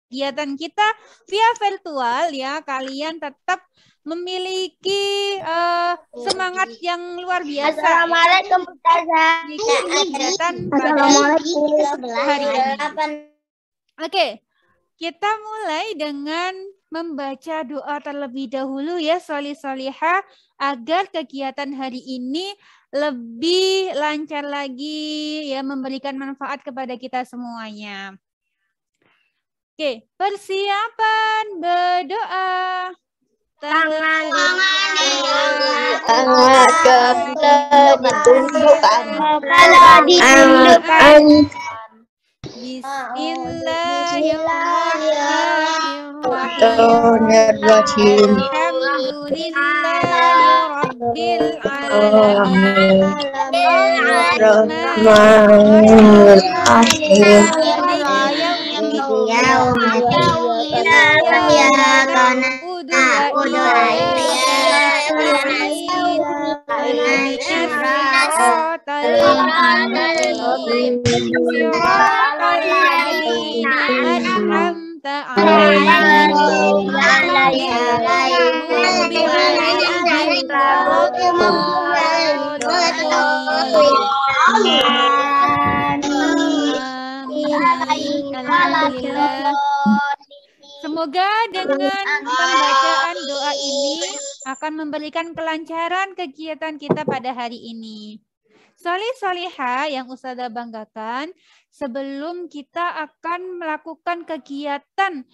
kegiatan kita via virtual ya, kalian tetap memiliki semangat yang luar biasa. Assalamualaikum Ustazah. Kegiatan pada hari ini. Oke, kita mulai dengan membaca doa terlebih dahulu ya, solih-solihah, agar kegiatan hari ini lebih lancar lagi ya, memberikan manfaat kepada kita semuanya. Oke, persiapan berdoa. Tangan ditunjukkan. kalau ditunjukkan. Bismillahirrahmanirrahim. Alhamdulillahirabbil alamin. Semoga dengan pembacaan doa ini akan memberikan kelancaran kegiatan kita pada hari ini. Solih-solihah yang Ustazah banggakan, sebelum kita akan melakukan kegiatan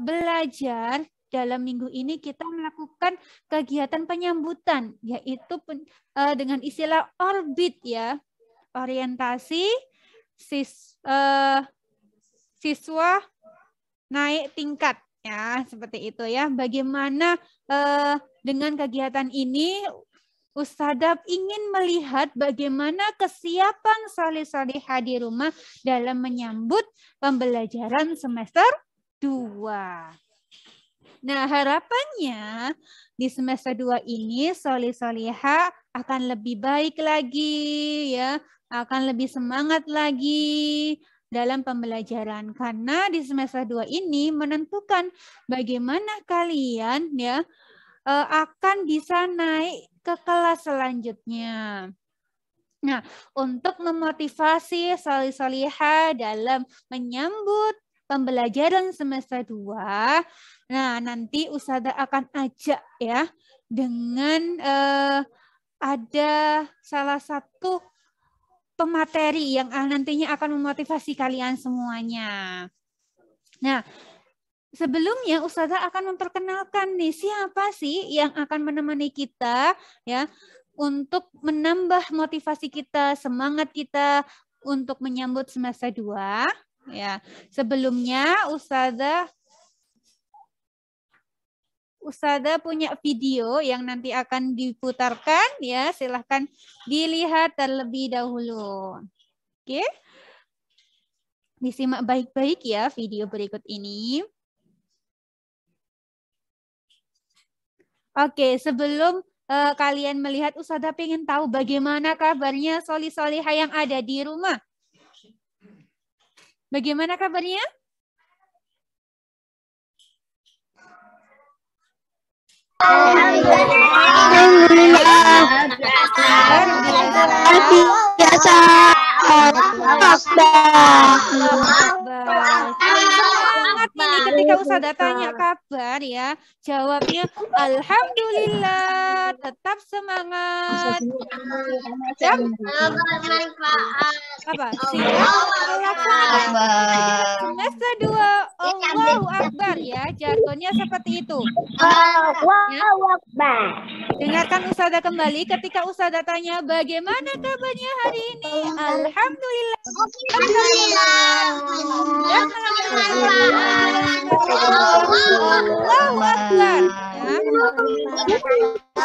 belajar dalam minggu ini, kita melakukan kegiatan penyambutan, yaitu dengan istilah orbit ya, orientasi siswa naik tingkat ya, seperti itu ya. Bagaimana dengan kegiatan ini Ustazah ingin melihat bagaimana kesiapan solih-solihah di rumah dalam menyambut pembelajaran semester 2. Nah, harapannya di semester 2 ini solih-solihah akan lebih baik lagi ya, akan lebih semangat lagi dalam pembelajaran, karena di semester 2 ini menentukan bagaimana kalian ya akan bisa naik ke kelas selanjutnya. Nah, untuk memotivasi solih-solihah dalam menyambut pembelajaran semester 2, nah nanti Ustazah akan ajak ya dengan ada salah satu pemateri yang nantinya akan memotivasi kalian semuanya. Nah, sebelumnya Ustazah akan memperkenalkan nih siapa sih yang akan menemani kita ya untuk menambah motivasi kita, semangat kita untuk menyambut semester 2 ya. Sebelumnya Ustazah punya video yang nanti akan diputarkan ya, silahkan dilihat terlebih dahulu. Oke. Disimak baik-baik ya video berikut ini. Oke, sebelum kalian melihat, Ustazah pengen tahu bagaimana kabarnya solih-solihah yang ada di rumah. Bagaimana kabarnya? Semangat ini ketika Ustazah tanya kabar ya, jawabnya alhamdulillah, tetap semangat. Siap? Apa? Siap melaksanakan semester 2 Allahu Akbar ya, jargonnya seperti itu. Allahu Akbar. Dengarkan Ustazah kembali ketika Ustazah tanya bagaimana kabarnya hari ini. Alhamdulillah. Allahu Akbar.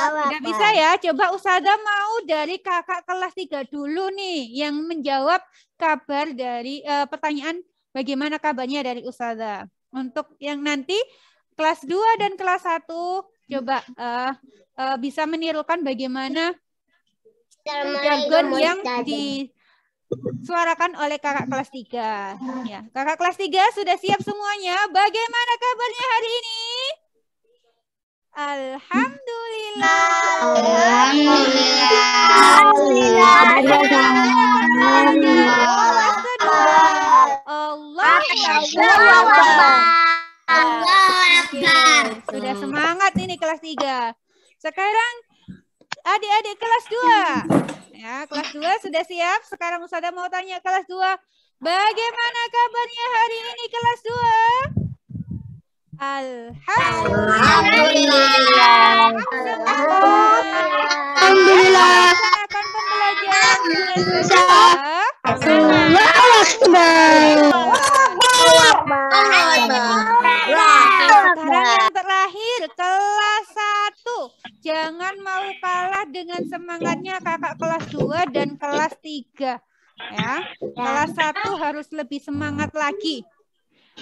Tidak bisa ya. Coba Ustazah mau dari kakak kelas 3 dulu nih yang menjawab kabar dari pertanyaan bagaimana kabarnya dari Ustazah. Untuk yang nanti kelas 2 dan kelas 1 coba bisa menirukan bagaimana jargon yang disuarakan oleh kakak kelas 3. Ya, kakak kelas 3 sudah siap semuanya? Bagaimana kabarnya hari ini? Alhamdulillah. Sudah semangat ini kelas 3. Sekarang adik-adik kelas 2. Ya, kelas 2 sudah siap. Sekarang Ustazah mau tanya kelas 2. Bagaimana kabarnya hari ini kelas 2? Alhamdulillah. Alhamdulillah. Melaksanakan pembelajaran dengan semangat. Sekarang yang terakhir kelas 1. Jangan mau kalah dengan semangatnya kakak kelas 2 dan kelas 3. Ya, kelas 1 harus lebih semangat lagi.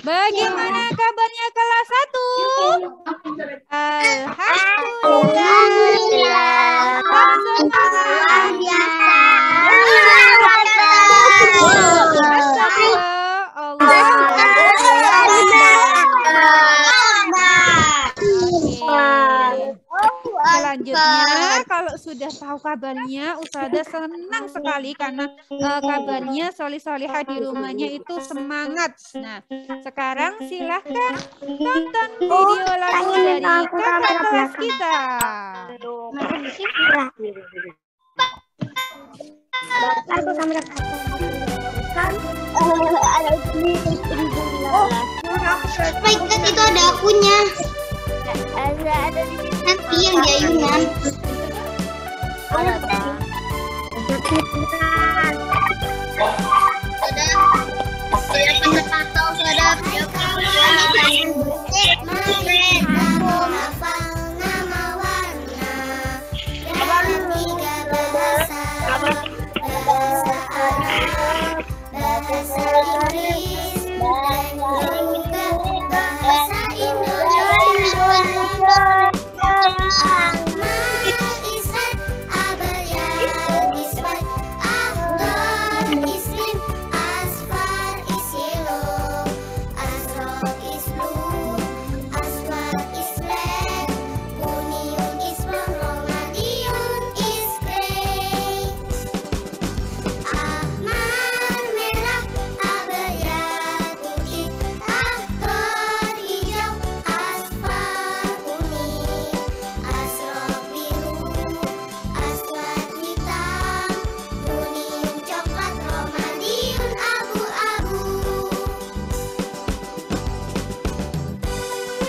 Bagaimana kabarnya kelas 1? Alhamdulillah. Selanjutnya, kalau sudah tahu kabarnya, Ustazah senang sekali karena kabarnya solih-solihah di rumahnya itu semangat. Nah, sekarang silahkan tonton video lagu dari kakak kelas kita. Spike itu ada akunnya. Ada di nanti yang di ayunan.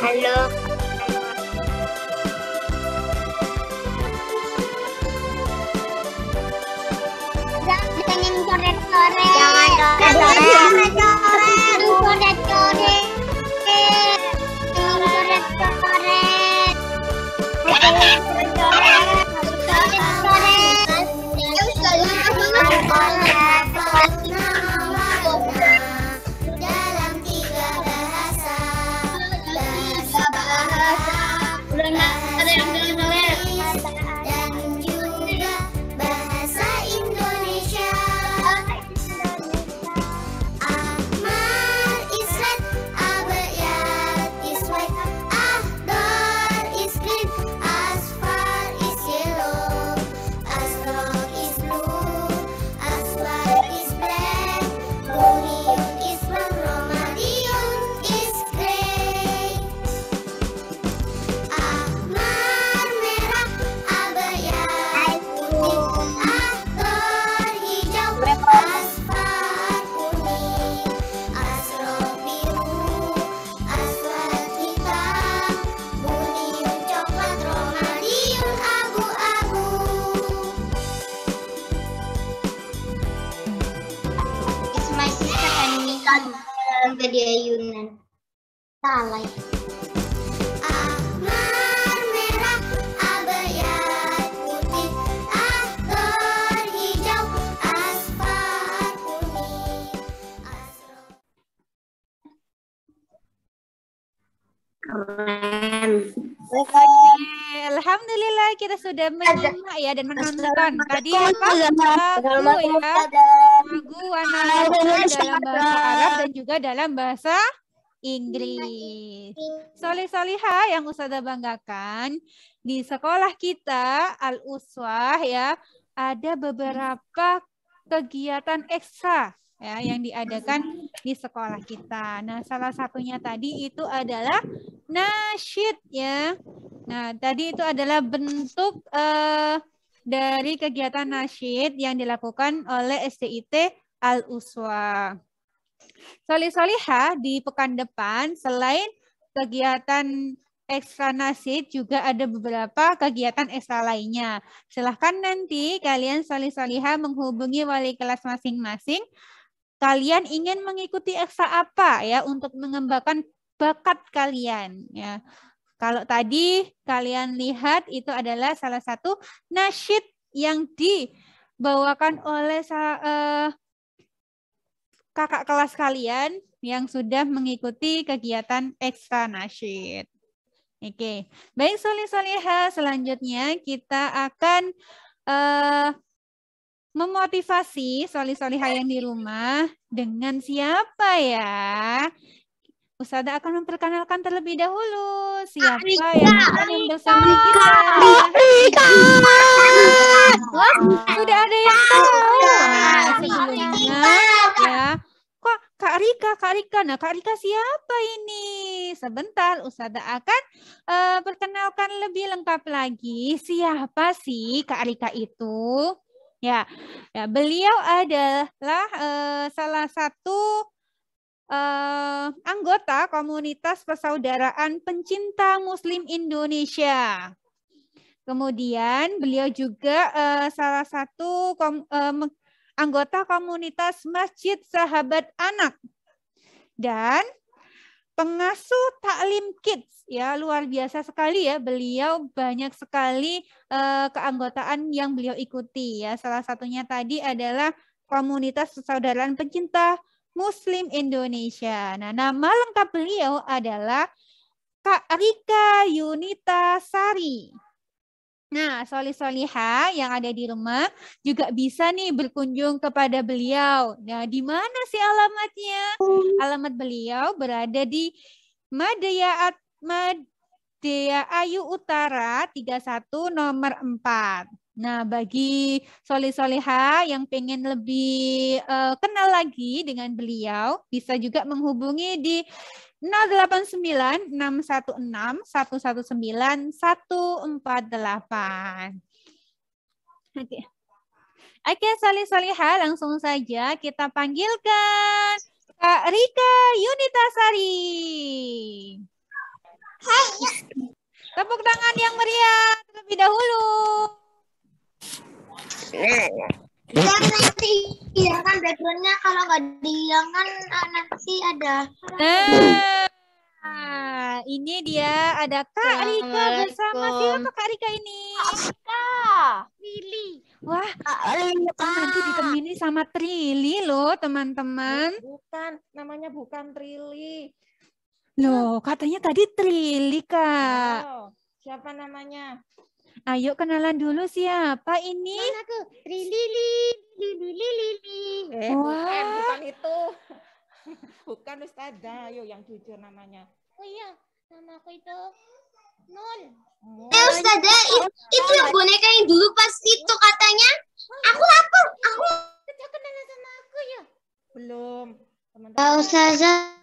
Halo. Jangan coret-coret. Jangan coret-coret. Coret-coret. Di ayunan salah. Ahmar merah abayat putih aktor hijau asfar kuning. Keren. Oke, alhamdulillah kita sudah menyimak ya dan menonton. Tadi apa? Lagu ya. Lagu warna dalam bahasa Arab dan juga dalam bahasa Inggris. Solih-solihah yang Ustazah banggakan, di sekolah kita Al-Uswah ya, ada beberapa kegiatan ekstra ya yang diadakan di sekolah kita. Nah, salah satunya tadi itu adalah nasyid ya. Nah, tadi itu adalah bentuk dari kegiatan nasyid yang dilakukan oleh SDIT Al-Uswah. Solih-solihah di pekan depan selain kegiatan ekstra nasyid juga ada beberapa kegiatan ekstra lainnya. Silahkan nanti kalian solih-solihah menghubungi wali kelas masing-masing. Kalian ingin mengikuti ekstra apa ya untuk mengembangkan bakat kalian ya. Kalau tadi kalian lihat itu adalah salah satu nasyid yang dibawakan oleh kakak kelas kalian yang sudah mengikuti kegiatan ekstra nasyid. Oke, baik solih-solihah, selanjutnya kita akan memotivasi solih-solihah yang di rumah dengan siapa ya? Ustazah akan memperkenalkan terlebih dahulu siapa yang akan bersama kita. Wah, sudah ada yang tahu. Nah, sebelumnya ya, kok Kak Rika. Nah, Kak Rika siapa ini? Sebentar, Ustazah akan perkenalkan lebih lengkap lagi siapa sih Kak Rika itu. Ya, beliau adalah salah satu anggota komunitas persaudaraan pencinta Muslim Indonesia. Kemudian beliau juga salah satu anggota komunitas Masjid Sahabat Anak dan pengasuh Taklim Kids ya, luar biasa sekali ya, beliau banyak sekali keanggotaan yang beliau ikuti ya. Salah satunya tadi adalah komunitas persaudaraan pencinta Muslim Indonesia. Nah, nama lengkap beliau adalah Kak Rika Yunita Sari. Nah, solih-solihah yang ada di rumah juga bisa nih berkunjung kepada beliau. Nah, di mana sih alamatnya? Alamat beliau berada di Madya Ayu Utara 31 nomor 4. Nah, bagi solih-solihah yang pengen lebih kenal lagi dengan beliau, bisa juga menghubungi di 089 616 119 148. Oke, solih-solihah, langsung saja kita panggilkan Kak Rika Yunita Sari. Hai. Tepuk tangan yang meriah terlebih dahulu. Dan nanti hilangkan backgroundnya, kalau nggak dihilangkan nanti ada. Nah, ini dia ada Kak Rika bersama siapa Kak Rika ini? Kak Trili. Wah, nanti ditemani sama Trili loh teman-teman. Bukan, namanya bukan Trili. Loh, katanya tadi Trili Kak. Oh, siapa namanya? Ayo kenalan dulu siapa ini? Aku Trili. Bukan itu. Bukan Ustazah, ayo yang jujur namanya. Oh iya, nama aku itu Nul. Ustazah, itu yang boneka yang dulu pas itu katanya. Aku lapar. Aku udah kenalan sama aku ya. Belum. Ustazah,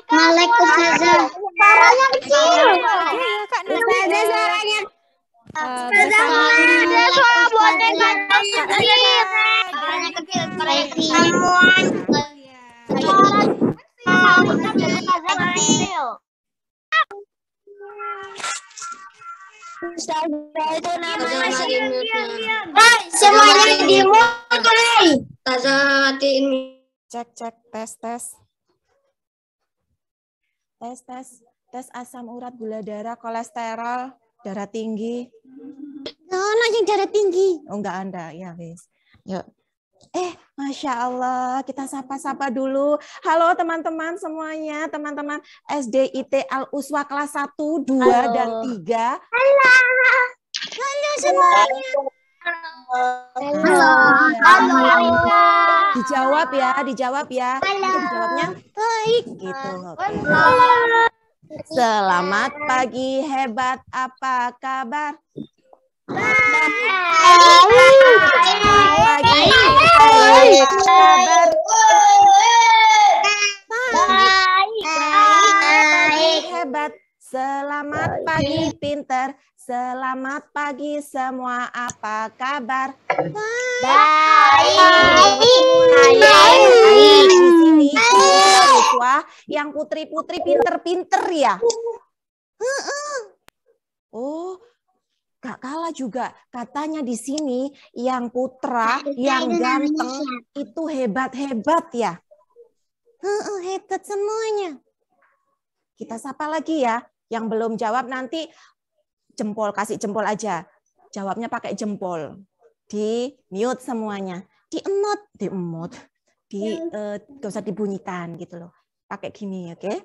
Malek Ustazah. Suaranya kecil. Iya, Kak Ustazah suaranya. Bersama Ada suara boneka kecil. Suaranya kecil. Samuan. Ustazah itu namanya semuanya dimulai. Ustazah ini. Cek tes asam urat, gula darah, kolesterol, darah tinggi. Nah, yang darah tinggi. Oh, enggak Anda, ya wis. Yuk. Masya Allah, kita sapa-sapa dulu. Halo teman-teman semuanya, teman-teman SDIT Al-Uswa kelas 1, 2, dan 3. Halo semuanya. Halo. Dijawab ya. Dijawabnya baik gitu. Selamat pagi, hebat, apa kabar? Hebat. Selamat pagi, pinter. Selamat pagi semua, apa kabar? Baik. Di sini siswa yang putri-putri pinter-pinter ya. Oh, gak kalah juga. Katanya di sini yang putra, yang ganteng itu hebat-hebat ya. Hebat semuanya. Kita sapa lagi ya. Yang belum jawab nanti jempol, kasih jempol aja. Jawabnya pakai jempol. Di mute semuanya. Di-emot. Gak usah dibunyikan gitu loh. Pakai gini, oke?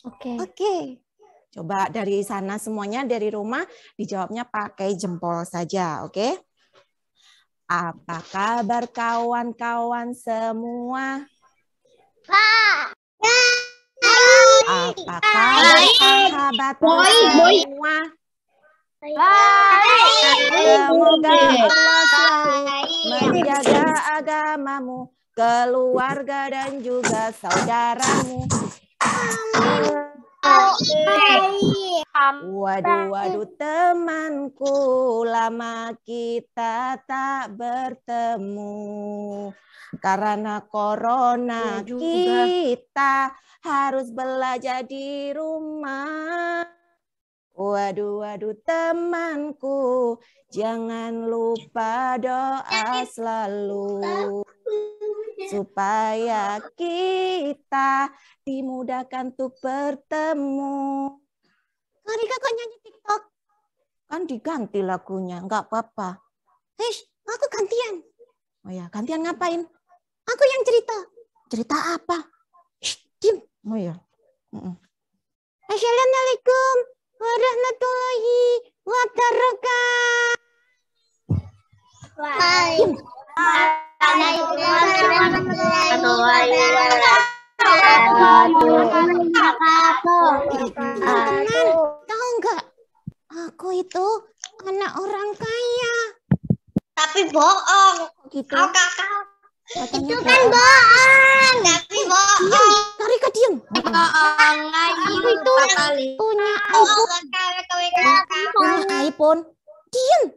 Oke. Coba dari sana semuanya, dari rumah, dijawabnya pakai jempol saja, oke? Apa kabar kawan-kawan semua? Apa kabar sahabat semua? Semoga Allah selalu menjaga agamamu, keluarga dan juga saudaramu. Waduh temanku, lama kita tak bertemu. Karena corona kita harus belajar di rumah. Waduh temanku, jangan lupa doa selalu. Supaya kita dimudahkan untuk bertemu. Karika kok nyanyi TikTok? Kan diganti lagunya, nggak apa-apa. Aku gantian. Oh ya, gantian ngapain? Aku yang cerita. Cerita apa? Diam. Oh ya. Assalamualaikum warahmatullahi wabarakatuh. Tahu nggak? Aku itu anak orang kaya. Tapi bohong. Gitu. Itu kan bohong. Tapi bohong. Karika diam. Bohong. Aku itu punya iPhone. Diam.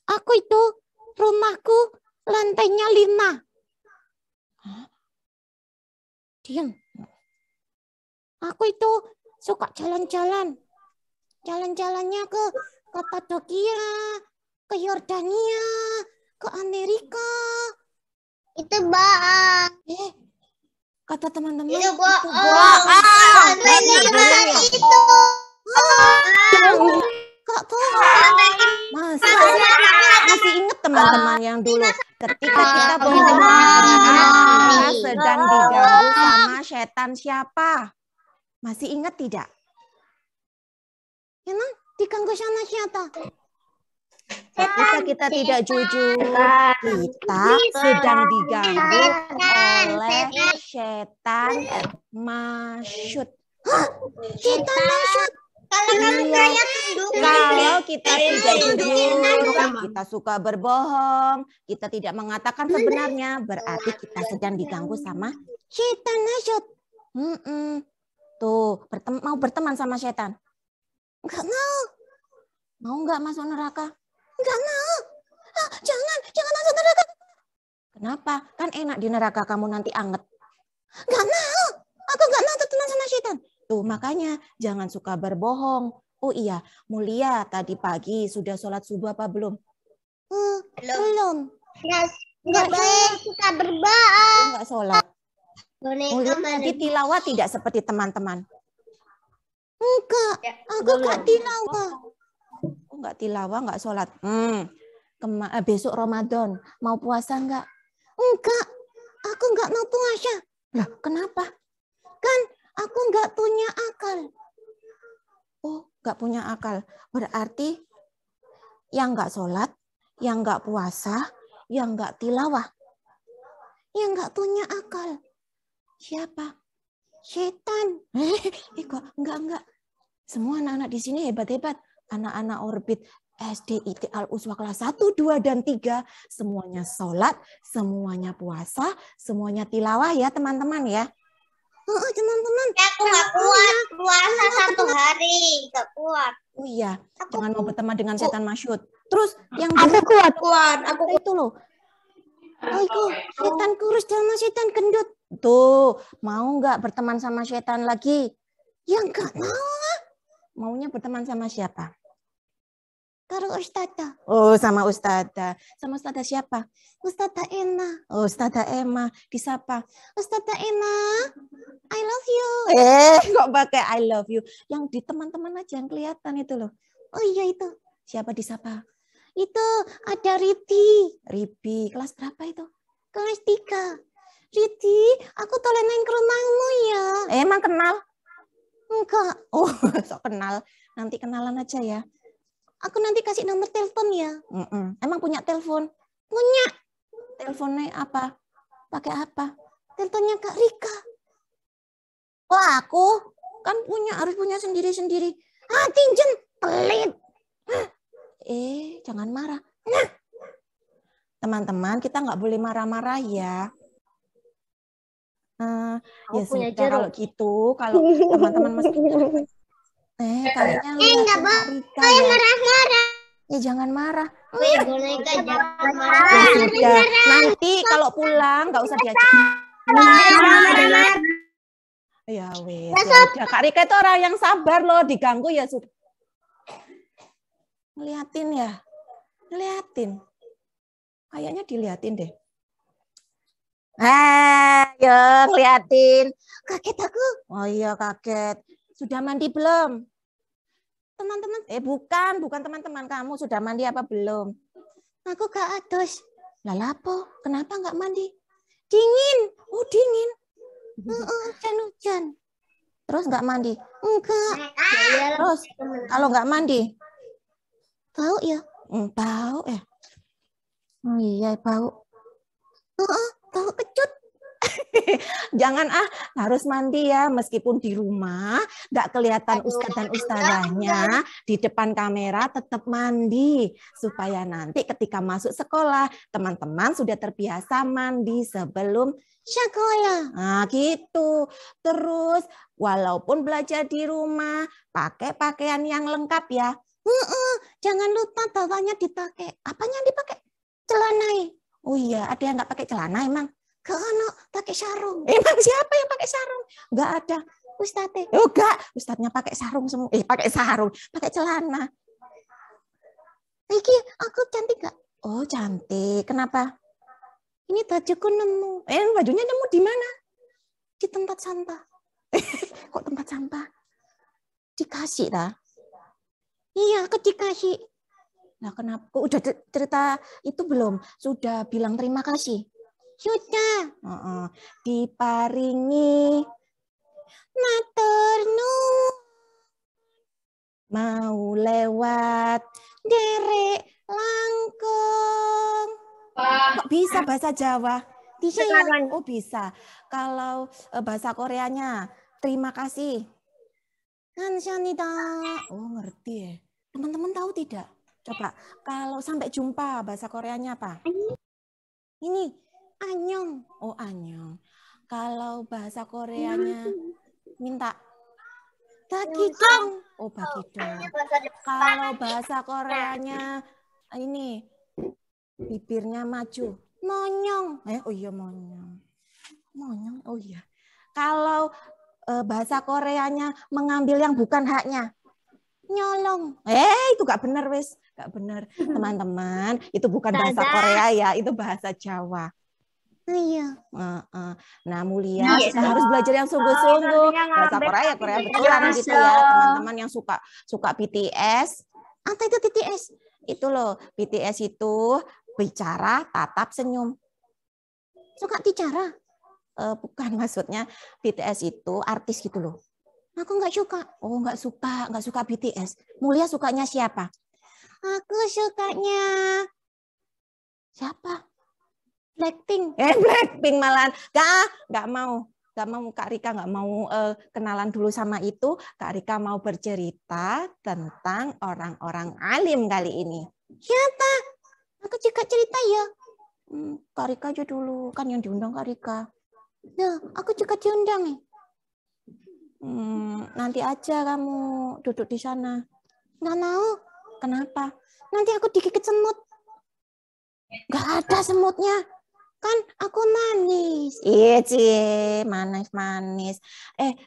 Aku itu rumahku lantainya 5. Diam. Aku itu suka jalan-jalan. Jalan-jalannya ke Kapadokia, ke Yordania, ke Amerika. Itu bohong. Kata teman-teman. Itu bohong. Kak bohong. Masih ingat teman-teman yang dulu ketika kita sedang diganggu sama setan siapa? Masih ingat tidak? Emang diganggu sama siapa? Ketika kita tidak jujur, kita sedang diganggu oleh setan masyut. Setan masyut. Kalau kita tidak jujur, kita suka berbohong, kita tidak mengatakan sebenarnya, berarti kita sedang diganggu sama setan masyut. Tuh, mau berteman sama setan? Enggak mau. Mau enggak masuk neraka? Enggak mau. Jangan masuk neraka. Kenapa? Kan enak di neraka, kamu nanti anget. Enggak mau. Aku enggak mau teman sama setan. Tuh, makanya jangan suka berbohong. Oh iya, Mulia tadi pagi sudah sholat subuh apa belum? Belum. Enggak boleh suka berbohong. Enggak sholat. Mulia tadi tilawah tidak seperti teman-teman? Enggak, aku enggak tilawah. Enggak tilawah, enggak sholat. besok Ramadan. Mau puasa enggak? Enggak, aku enggak mau puasa. Lah, kenapa? Kan aku enggak punya akal. Oh, enggak punya akal. Berarti yang enggak sholat, yang enggak puasa, yang enggak tilawah, yang enggak punya akal. Siapa? Setan. Kok enggak. Semua anak-anak di sini hebat-hebat. Anak-anak Orbit SDIT Al-Uswah kelas 1, 2, dan 3. Semuanya sholat, semuanya puasa, semuanya tilawah ya teman-teman ya. Teman-teman. Aku nggak kuat puasa 1 hari. Nggak kuat. Oh iya, jangan mau berteman dengan setan masyhud. Terus yang Aku kuat. Aku itu loh. Oh itu setan kurus sama setan gendut. Tuh, mau nggak berteman sama setan lagi? Ya nggak mau. Maunya berteman sama siapa? Karo Ustadzah. Oh, sama Ustadzah. Sama Ustadzah siapa? Ustadzah Ena. Oh, Ustadzah Emma. Disapa. Ustadzah Ena, I love you. Kok pakai I love you? Yang di teman-teman aja yang kelihatan itu loh. Oh iya itu. Siapa disapa? Itu ada Ribi. Kelas berapa itu? Kelas 3. Riti, aku tolong main ke rumahmu ya. Emang kenal? Enggak. Oh, sok kenal. Nanti kenalan aja ya. Aku nanti kasih nomor telepon ya. Emang punya telepon? Punya. Teleponnya apa? Pakai apa? Teleponnya Kak Rika. Wah, aku kan harus punya sendiri-sendiri. Tinjen, pelit. Jangan marah. Teman-teman, kita nggak boleh marah-marah ya. Ya sudah kalau gitu, kalau teman-teman masih kayaknya lihat Rika ya. marah-marah. Ya jangan marah. Boneka jangan marah. Ya sudah. Nanti kalau pulang nggak usah diajak. Ya wes. Ya, Kak Rika itu orang yang sabar loh, diganggu ya sudah. Ngeliatin ya. Kayaknya diliatin deh. Ya ngeliatin. Kaget aku. Oh iya kaget. Sudah mandi belum? Teman-teman, bukan teman-teman kamu sudah mandi apa belum? Aku gak adus. Lah lapo? Kenapa nggak mandi? Dingin. Oh dingin. Hujan. Terus nggak mandi? Enggak. Terus kalau nggak mandi? Bau ya? Bau ya. Oh iya bau. Bau kecut. Jangan harus mandi ya, meskipun di rumah nggak kelihatan ustadz dan ustadzahnya, di depan kamera tetap mandi supaya nanti ketika masuk sekolah teman-teman sudah terbiasa mandi sebelum sekolah. Nah gitu. Terus walaupun belajar di rumah pakai pakaian yang lengkap ya. Jangan lupa bawahnya dipakai. Apanya dipakai? Celana. Oh iya, ada yang nggak pakai celana emang? Karena pakai sarung. Emang siapa yang pakai sarung? Enggak ada. Ustadz. Oh enggak, ustadznya pakai sarung semua. Pakai sarung, pakai celana. Iki, aku cantik enggak? Oh, cantik. Kenapa? Ini bajuku nemu. Bajunya nemu di mana? Di tempat sampah. Kok tempat sampah? Dikasih dah. Iya, aku dikasih. Nah, kenapa? Kok udah cerita itu belum? Sudah bilang terima kasih? Sudah. Diparingi matur nuwun mau lewat derek langkung. Kok bisa bahasa Jawa? Bisa ya? Oh bisa. Kalau bahasa Koreanya terima kasih. Kamsahamnida. Oh ngerti ya. Teman-teman tahu tidak? Coba kalau sampai jumpa bahasa Koreanya apa? Ini annyeong. Oh, annyeong. Kalau bahasa Koreanya minta bagidong. Oh, bagidong. Kalau bahasa Koreanya ini bibirnya maju. Monyong. Oh iya monyong. Monyong. Oh iya. Kalau bahasa Koreanya mengambil yang bukan haknya. Nyolong. Itu gak benar wes. Gak benar. Teman-teman, itu bukan bahasa Korea ya, itu bahasa Jawa. Iya. Nah, Mulia kita harus belajar yang sungguh-sungguh. Bahasa Korea betulan gitu ya, teman-teman yang suka BTS. Apa itu BTS? Itu loh, BTS itu bicara, tatap, senyum. Suka bicara? Bukan, maksudnya BTS itu artis gitu loh. Aku nggak suka. Oh, nggak suka BTS. Mulia sukanya siapa? Aku sukanya siapa? Blackpink. Blackpink malahan. Nggak mau. Nggak mau, Kak Rika nggak mau kenalan dulu sama itu. Kak Rika mau bercerita tentang orang-orang alim kali ini. Siapa? Aku juga cerita ya. Kak Rika aja dulu, kan yang diundang Kak Rika. Nah, aku juga diundang nih. Nanti aja kamu duduk di sana. Nggak mau. Kenapa? Nanti aku digigit semut. Nggak ada semutnya. Kan aku manis. Iya, Cie, manis-manis.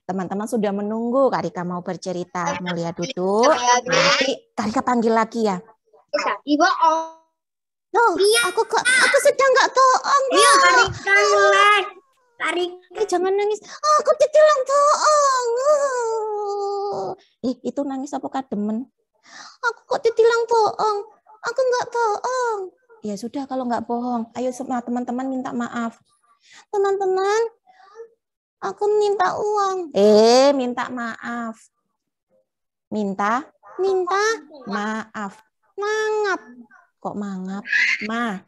Teman-teman sudah menunggu Kak Rika mau bercerita. Mulia duduk. Nanti Kak Rika panggil lagi ya. Ibu, Loh, aku sedang nggak bohong. iya, Karika ngelag. Karika. Jangan nangis. Aku ditilang bohong. Itu nangis apa kademen? Aku kok ditilang bohong. Aku nggak bohong. Ya sudah kalau nggak bohong. Ayo semua teman-teman minta maaf. Teman-teman, aku minta uang. Minta maaf. Minta maaf. Mangap. Kok mangap? Maaf.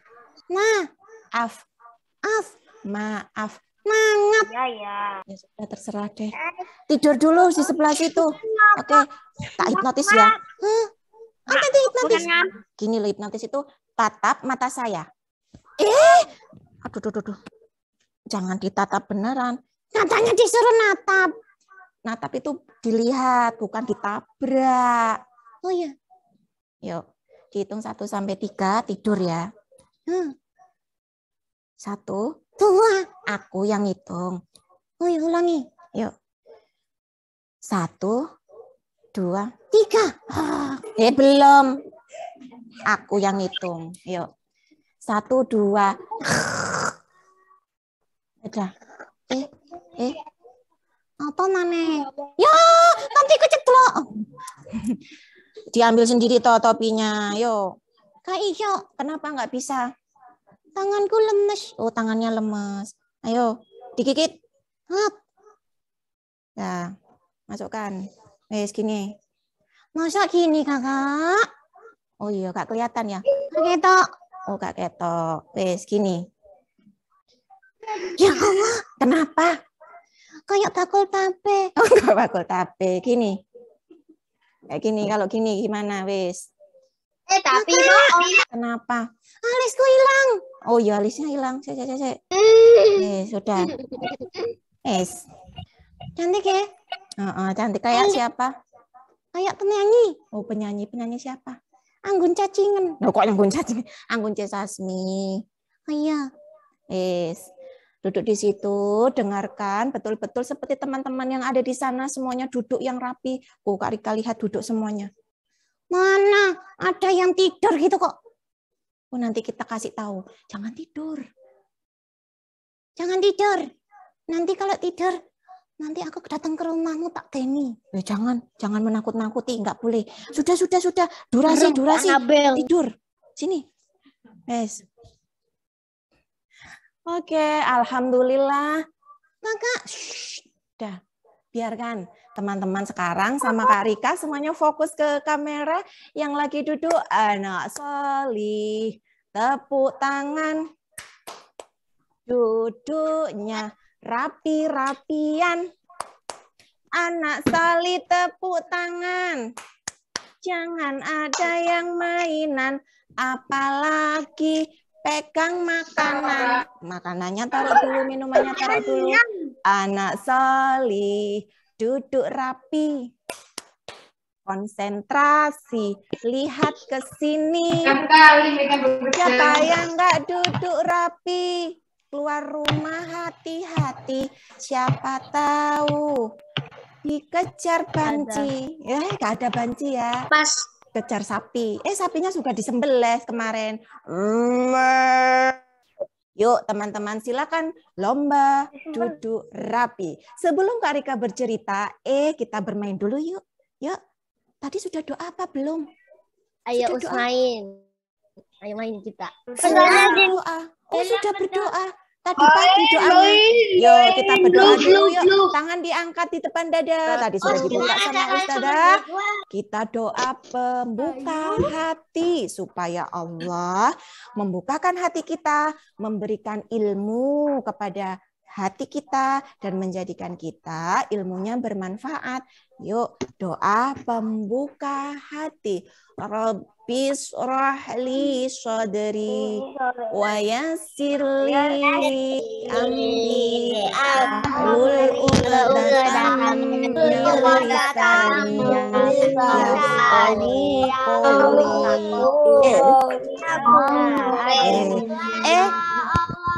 Maaf. Mangap. Ya. Ya sudah terserah deh. Tidur dulu di sebelah situ. Oke, tak hipnotis ya. Apa itu hipnotis? Gini loh, hipnotis itu tatap mata saya. Aduh. Jangan ditatap beneran. Katanya disuruh natap. Natap itu dilihat, bukan ditabrak. Oh iya. Yuk, dihitung 1 sampai 3, tidur ya. 1, 2. Aku yang hitung. Oh iya, ulangi. Yuk. 1, 2, 3. Belum. Aku yang hitung. Yuk. 1, 2. Udah. Apa maneh? Ya, nanti keceplok. Diambil sendiri topinya. Yuk. Kak Iyo, kenapa nggak bisa? Tanganku lemes. Oh, tangannya lemes. Ayo, digigit. Nah, masukkan. Gini. Masa gini, Kakak? Oh iya, Kak kelihatan ya. Kak ketok. Oh, Kak ketok. Gini. Ya Allah, kenapa? Kayak bakul tape. Oh, enggak bakul tape. Gini. Kayak gini, kalau gini gimana, wes? Tapi kenapa? Alisku hilang. Oh iya, alisnya hilang. Sudah. Cantik ya? Cantik kayak siapa? Kayak penyanyi. Oh, penyanyi siapa? Anggun Cacingan. Loh, kok Anggun Cacingan? Anggun C. Sasmi. Oh iya. Duduk di situ, dengarkan betul-betul seperti teman-teman yang ada di sana semuanya duduk yang rapi. Kak Rika lihat duduk semuanya. Mana ada yang tidur gitu kok. Oh, nanti kita kasih tahu. Jangan tidur. Jangan tidur. Nanti kalau tidur, nanti aku datang ke rumahmu tak teni. Jangan menakut-nakuti, nggak boleh. Sudah. Durasi. Tidur. Sini. Oke, alhamdulillah. Kakak, udah. Biarkan teman-teman sekarang sama Kak Rika semuanya fokus ke kamera yang lagi duduk. Anak solih, tepuk tangan. Duduknya rapi-rapian. Anak solih tepuk tangan. Jangan ada yang mainan, apalagi pegang makanan. Makanannya taruh dulu, minumannya taruh dulu. Anak solih, duduk rapi. Konsentrasi, lihat ke sini. Siapa yang nggak duduk rapi? Keluar rumah hati-hati. Siapa tahu dikejar banci. Nggak ada banci ya. Pas. Kejar sapi. Sapinya sudah disembelih kemarin. Yuk teman-teman silakan lomba duduk rapi. Sebelum Kak Rika bercerita, kita bermain dulu yuk. Yuk. Tadi sudah doa apa belum? Ayo Sudah doa. main. Ayo main kita. Doa. Oh, sudah berdoa. Tadi pagi doanya. Yuk, kita berdoa dulu yuk. Tangan diangkat di depan dada. Tadi sudah dibuka sama Ustazah. Kita doa pembuka hati supaya Allah membukakan hati kita, memberikan ilmu kepada hati kita dan menjadikan kita ilmunya bermanfaat. Yuk, doa pembuka hati. Rabbis rahli sadri wa yassir li amri ahlul 'uqdatam min lisani yafqahu qawli.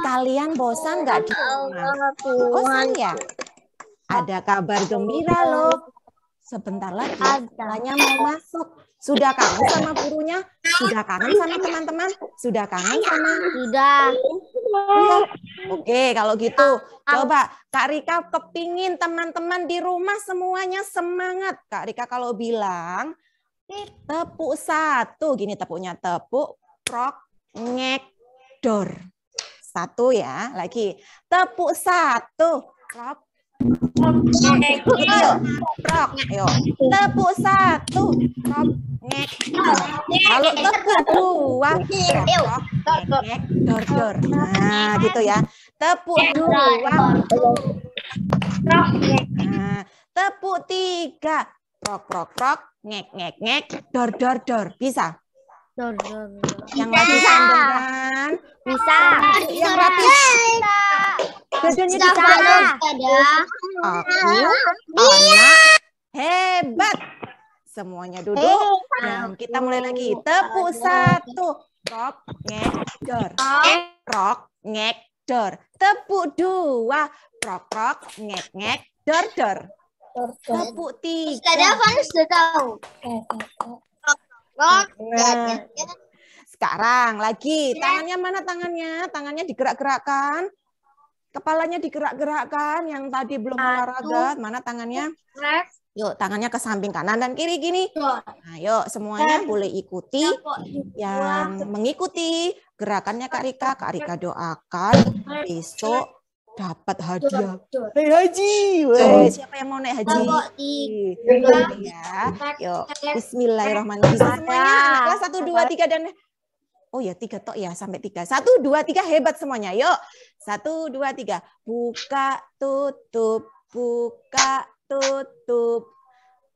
Kalian bosan nggak di rumah? Bosan ya? Ada kabar gembira loh. Sebentar lagi sekolahnya mau masuk. Sudah kangen sama gurunya? Sudah kangen sama teman-teman? Sudah kangen sama? Sudah. Iya. Oke, kalau gitu coba Kak Rika kepingin teman-teman di rumah semuanya semangat. Kak Rika kalau bilang tepuk satu, gini tepuknya, tepuk, prok, ngek, dor. Satu ya, lagi. Tepuk satu, prok, ngek, yuk, prok, yuk. Tepuk satu, prok, ngek, dor. Kalau tepuk dua, prok, ngek, dor, dor. Nah, gitu ya. Tepuk dua, prok, ngek. Nah, tepuk tiga, prok, prok, prok, ngek, ngek, ngek, dor, dor, dor. Bisa? Yang lagi sandal kan? Bisa. Yang rapi. Dadanya dikadang. Aku anak hebat. Semuanya duduk. Dan kita mulai lagi. Tepuk satu. Prok, ngek, dor. Prok, ngek, dor. Tepuk dua. Prok, prok, ngek, ngek, dor, dor. Tepuk tiga. Sudah tahu. Nah, sekarang lagi tangannya mana tangannya? Tangannya digerak-gerakkan. Kepalanya digerak-gerakkan. Yang tadi belum olahraga, mana tangannya? Yuk, tangannya ke samping kanan dan kiri gini. Nah, yuk semuanya boleh ikuti. Yang mengikuti gerakannya Kak Rika doakan besok dapat hadiah. Naik haji. Weh, siapa yang mau naik haji? Ya. Yuk, bismillahirrahmanirrahim. Bisa semuanya anak kelas 1 2 3 dan oh ya 3 tok ya sampai 3. 1 2 3 hebat semuanya. Yuk. 1 2 3. Buka tutup, buka tutup.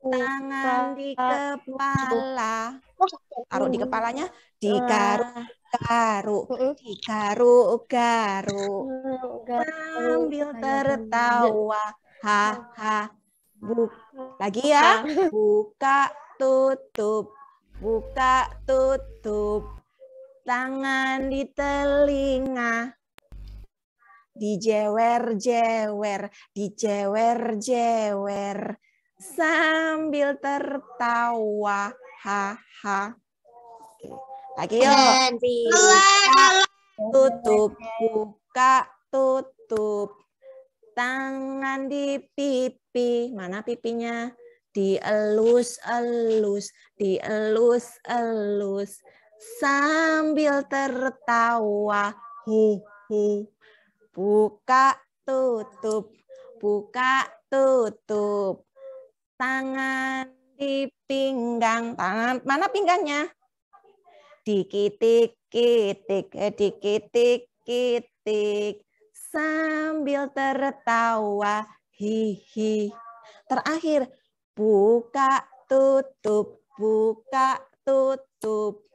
Tangan di kepala. Taruh di kepalanya, digaruk-garuk, digaruk-garuk. Sambil tertawa, haha. Lagi ya, buka tutup, buka tutup. Tangan di telinga, dijewer-jewer, dijewer-jewer. Sambil tertawa, haha. Lagi yuk. Tutup, buka, tutup. Tangan di pipi. Mana pipinya? Dielus-elus, dielus-elus. Sambil tertawa, hu. Buka, tutup, buka, tutup. Tangan di pinggang. Tangan mana pinggangnya? Dikitik-kitik, dikitik-kitik. Sambil tertawa, hihi. Terakhir, buka, tutup, buka, tutup.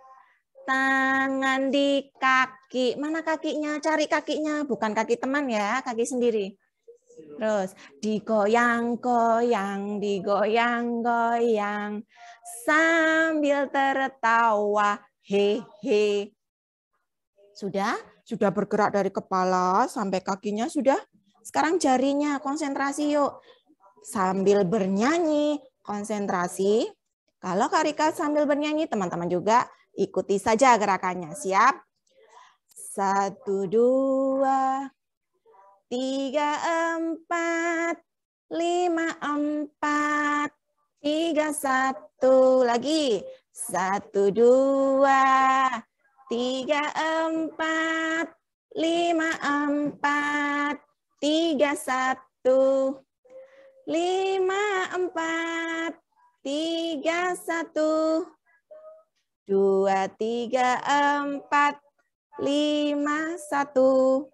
Tangan di kaki. Mana kakinya? Cari kakinya. Bukan kaki teman ya, kaki sendiri. Terus digoyang-goyang, digoyang-goyang. Sambil tertawa, hehe. Sudah? Sudah bergerak dari kepala sampai kakinya sudah. Sekarang jarinya, konsentrasi yuk. Sambil bernyanyi, konsentrasi. Kalau Kak Rika sambil bernyanyi, teman-teman juga ikuti saja gerakannya. Siap? 1, 2, 3, 4, 5, 4, 3, 3, 1 lagi. 1, 2, 3, 4, 5, 4, 3, 1, 5, 4, 3, 1, 2, 3, 4, 5, 1,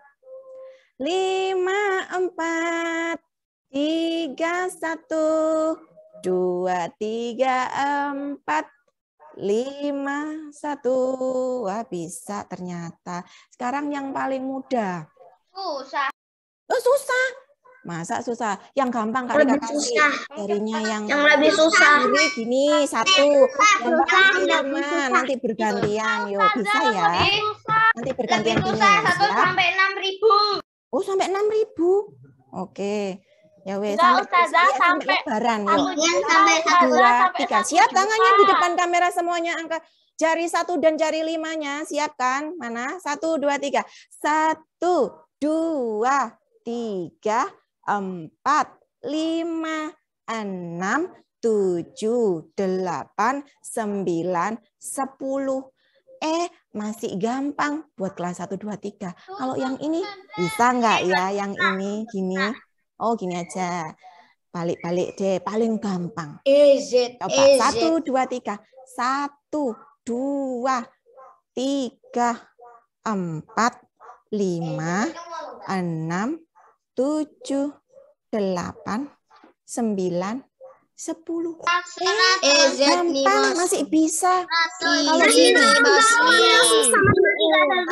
5, 4, 3, 1, 2, 3, 4, 5, 1. Wah, bisa ternyata. Sekarang yang paling mudah. Susah. Oh, susah. Masa susah? Yang gampang kali Lebih kasih. susah. Jarinya yang lebih susah. kiri gini, 1. Yang kiri 5. Nanti bergantian. Yuk, bisa ya. Nanti bergantian gini. Siap? Sampai 6.000. Oh, sampai 6.000. Oke. Ya wes, Enggak, sampai Ustazah, sampai lebaran. Yuk. Sampai 1, 2, 3. Siap tangannya di depan kamera semuanya. Angkat jari 1 dan jari 5-nya. Siap kan? Mana? 1, 2, 3. 1, 2, 3, 4, 5, 6, 7, 8, 9, 10. Masih gampang buat kelas 1, 2, 3. Kalau yang ini bisa nggak ya? Yang ini gini. Oh, gini aja. Balik-balik deh, paling gampang. Coba 1, 2, 3. 1, 2, 3, 4, 5, 6, 7, 8, 9, 10. Gampang, masih bisa. Kalau gini.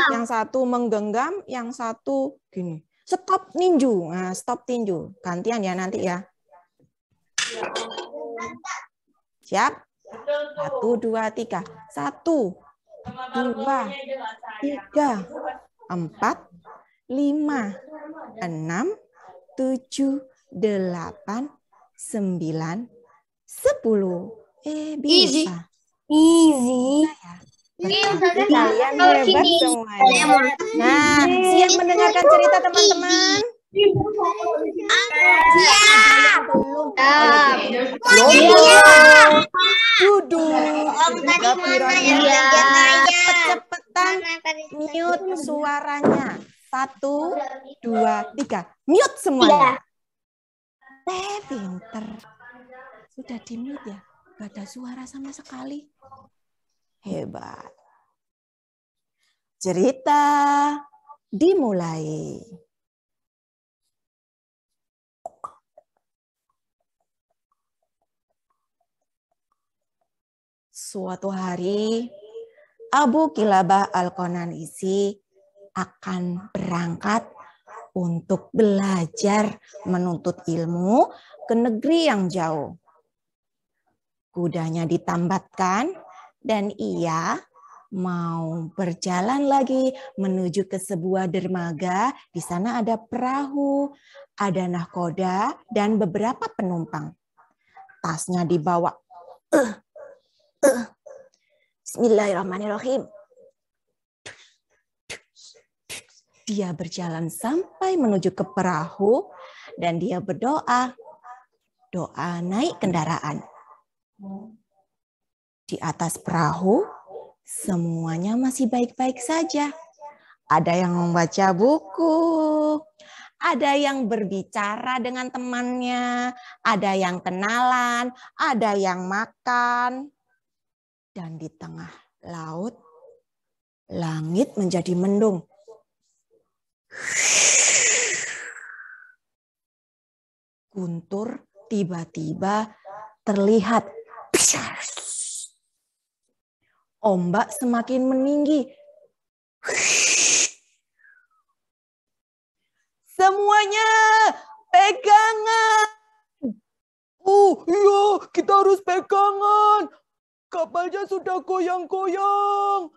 Yang satu menggenggam, yang satu gini. Stop tinju. Nah, stop tinju. Gantian ya nanti ya. Siap? 1, 2, 3. 1, 2, 3, 4, 5, 6, 7, 8, 9, 10. Bisa. Easy. Kalian hebat semuanya. Nah, siap mendengarkan cerita teman-teman? Duduk. Cepet-cepetan mute suaranya. 1, 2, 3. Mute semuanya. Pinter. Sudah di mute ya? Gak ada suara sama sekali. Hebat. Cerita dimulai. Suatu hari, Abu Kilabah Al-Qananisi akan berangkat untuk belajar menuntut ilmu ke negeri yang jauh. Kudanya ditambatkan dan ia mau berjalan lagi menuju ke sebuah dermaga. Di sana ada perahu, ada nahkoda, dan beberapa penumpang. Tasnya dibawa. Bismillahirrahmanirrahim. Dia berjalan sampai menuju ke perahu dan dia berdoa. Doa naik kendaraan. Di atas perahu, semuanya masih baik-baik saja. Ada yang membaca buku, ada yang berbicara dengan temannya, ada yang kenalan, ada yang makan. Dan di tengah laut, langit menjadi mendung. Guntur tiba-tiba terlihat. Ombak semakin meninggi. Semuanya pegangan. Iya, kita harus pegangan. Kapalnya sudah goyang-goyang.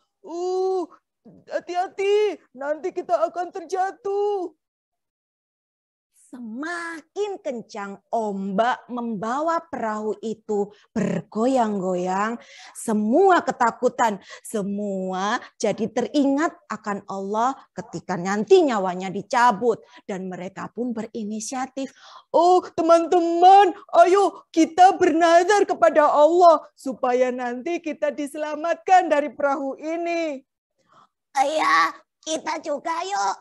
Hati-hati, nanti kita akan terjatuh. Semakin kencang ombak membawa perahu itu bergoyang-goyang, semua ketakutan, semua jadi teringat akan Allah ketika nanti nyawanya dicabut. Dan mereka pun berinisiatif, oh teman-teman, ayo kita bernazar kepada Allah supaya nanti kita diselamatkan dari perahu ini. Iya, kita juga yuk.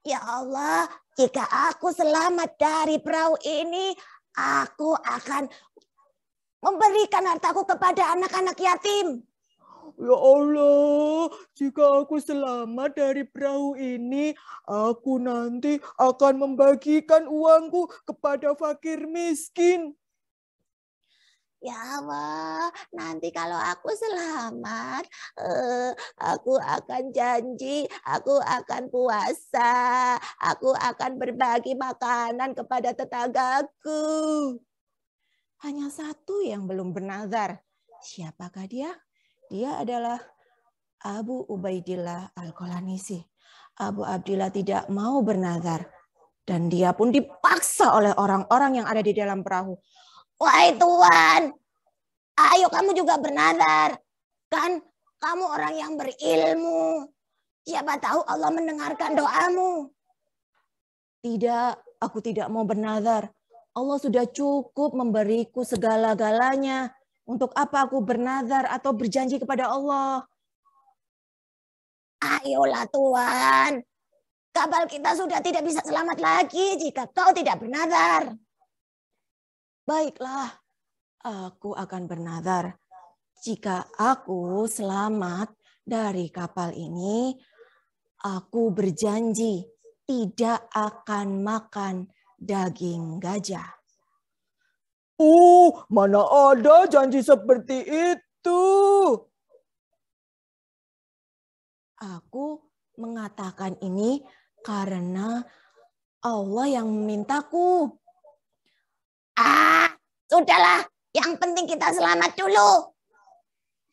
Ya Allah, jika aku selamat dari perahu ini, aku akan memberikan hartaku kepada anak-anak yatim. Ya Allah, jika aku selamat dari perahu ini, aku nanti akan membagikan uangku kepada fakir miskin. Ya Allah, nanti kalau aku selamat, aku akan janji, aku akan puasa, aku akan berbagi makanan kepada tetanggaku. Hanya satu yang belum bernazar. Siapakah dia? Dia adalah Abu Ubaidillah Al-Qalanisi. Abu Abdillah tidak mau bernazar. Dan dia pun dipaksa oleh orang-orang yang ada di dalam perahu. Wahai Tuhan, ayo kamu juga bernazar. Kan kamu orang yang berilmu. Siapa tahu Allah mendengarkan doamu. Tidak, aku tidak mau bernazar. Allah sudah cukup memberiku segala-galanya. Untuk apa aku bernazar atau berjanji kepada Allah? Ayolah Tuhan. Kapal kita sudah tidak bisa selamat lagi jika kau tidak bernazar. Baiklah, aku akan bernazar. Jika aku selamat dari kapal ini, aku berjanji tidak akan makan daging gajah. Mana ada janji seperti itu? Aku mengatakan ini karena Allah yang memintaku. Sudahlah, yang penting kita selamat dulu.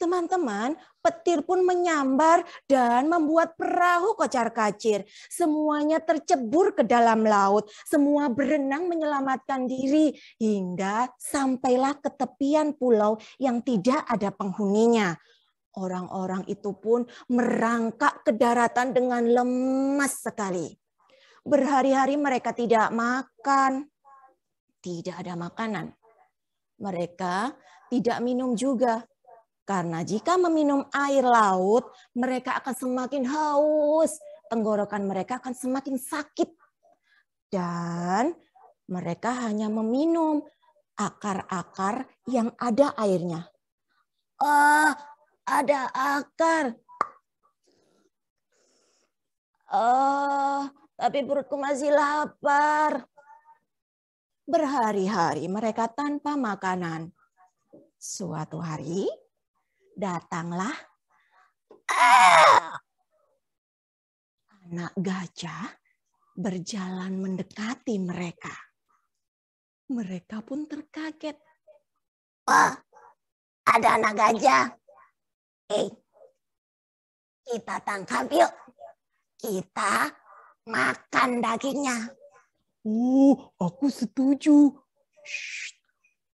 Teman-teman, petir pun menyambar dan membuat perahu kocar-kacir. Semuanya tercebur ke dalam laut. Semua berenang menyelamatkan diri hingga sampailah ke tepian pulau yang tidak ada penghuninya. Orang-orang itu pun merangkak ke daratan dengan lemas sekali. Berhari-hari mereka tidak makan. Tidak ada makanan. Mereka tidak minum juga. Karena jika meminum air laut, mereka akan semakin haus. Tenggorokan mereka akan semakin sakit. Dan mereka hanya meminum akar-akar yang ada airnya. Ada akar. Tapi perutku masih lapar. Berhari-hari mereka tanpa makanan. Suatu hari, datanglah anak gajah berjalan mendekati mereka. Mereka pun terkaget. Wah, ada anak gajah. Kita tangkap yuk. Kita makan dagingnya. Aku setuju. Shh.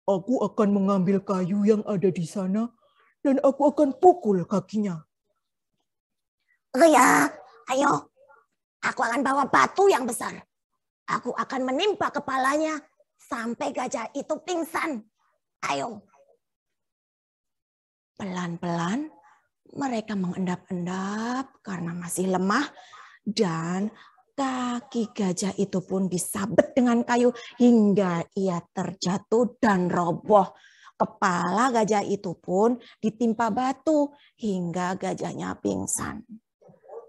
Aku akan mengambil kayu yang ada di sana dan aku akan pukul kakinya. Ya, ayo. Aku akan bawa batu yang besar. Aku akan menimpa kepalanya sampai gajah itu pingsan. Ayo. Pelan-pelan mereka mengendap-endap karena masih lemah dan kaki gajah itu pun disabet dengan kayu hingga ia terjatuh dan roboh. Kepala gajah itu pun ditimpa batu hingga gajahnya pingsan.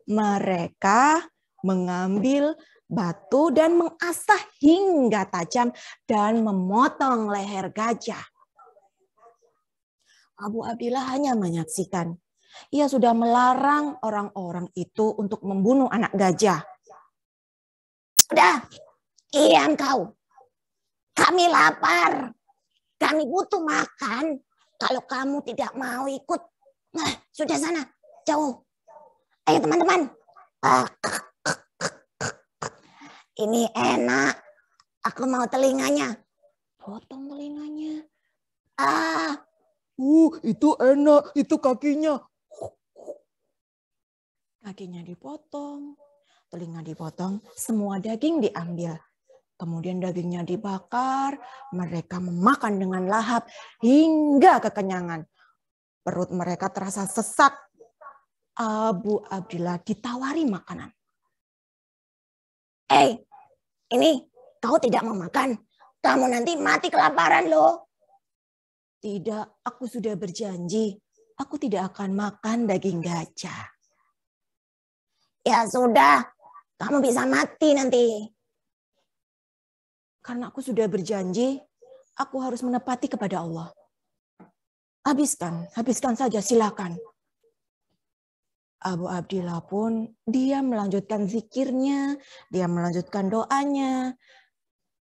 Mereka mengambil batu dan mengasah hingga tajam dan memotong leher gajah. Abu Abdillah hanya menyaksikan. Ia sudah melarang orang-orang itu untuk membunuh anak gajah. Sudah, diam kau. Kami lapar. Kami butuh makan. Kalau kamu tidak mau ikut, sudah sana, jauh. Ayo teman-teman. Ini enak. Aku mau telinganya. Potong telinganya. Itu enak. Itu kakinya. Kakinya dipotong. Telinga dipotong. Semua daging diambil. Kemudian dagingnya dibakar. Mereka memakan dengan lahap hingga kekenyangan. Perut mereka terasa sesak. Abu Abdillah ditawari makanan. Ini kau tidak mau makan. Kamu nanti mati kelaparan loh. Tidak, aku sudah berjanji. Aku tidak akan makan daging gajah. Ya sudah, kamu bisa mati nanti. Karena aku sudah berjanji, aku harus menepati kepada Allah. Habiskan saja, silakan. Abu Abdillah pun dia melanjutkan zikirnya, dia melanjutkan doanya.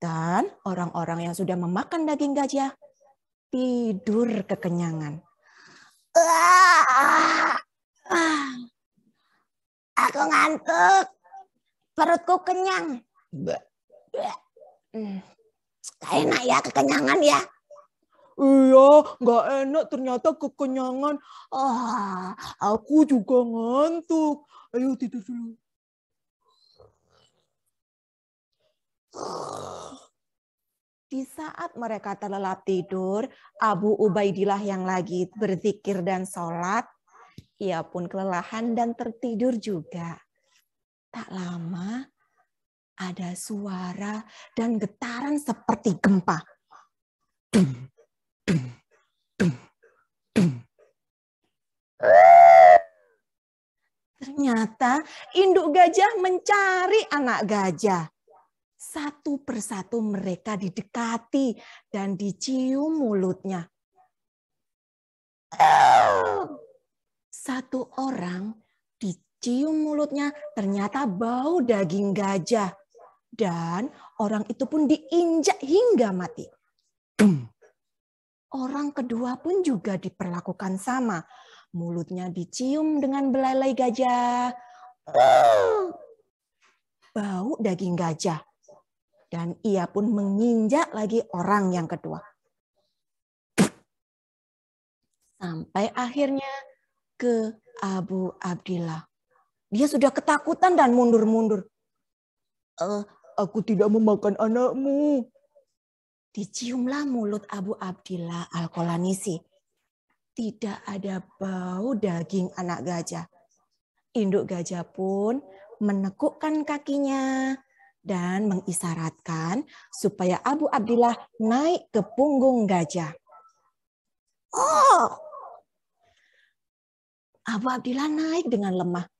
Dan orang-orang yang sudah memakan daging gajah tidur kekenyangan. Aku ngantuk, perutku kenyang. Enak ya kekenyangan ya. Iya, nggak enak ternyata kekenyangan. Aku juga ngantuk. Ayo tidur dulu. Di saat mereka terlelap tidur, Abu Ubaidillah yang lagi berzikir dan sholat, ia pun kelelahan dan tertidur juga. Tak lama, ada suara dan getaran seperti gempa. Ternyata induk gajah mencari anak gajah. Satu persatu mereka didekati dan dicium mulutnya. Satu orang dicium mulutnya, ternyata bau daging gajah. Dan orang itu pun diinjak hingga mati. Orang kedua pun juga diperlakukan sama. Mulutnya dicium dengan belalai gajah. Bau daging gajah. Dan ia pun menginjak lagi orang yang kedua. Sampai akhirnya ke Abu Abdillah. Dia sudah ketakutan dan mundur-mundur. Aku tidak memakan anakmu. Diciumlah mulut Abu Abdillah Al-Qalanisi. Tidak ada bau daging anak gajah. Induk gajah pun menekukkan kakinya dan mengisyaratkan supaya Abu Abdillah naik ke punggung gajah. Abu Abdillah naik dengan lemah.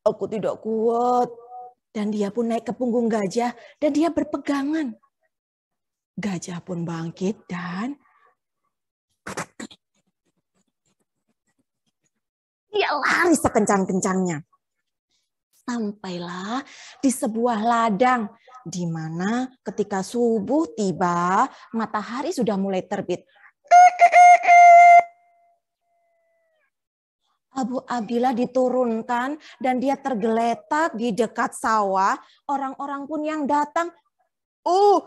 Aku tidak kuat. Dan dia pun naik ke punggung gajah dan dia berpegangan. Gajah pun bangkit dan dia lari sekencang-kencangnya. Sampailah di sebuah ladang di mana ketika subuh tiba, matahari sudah mulai terbit. Abu Abdillah diturunkan dan dia tergeletak di dekat sawah. Orang-orang pun yang datang,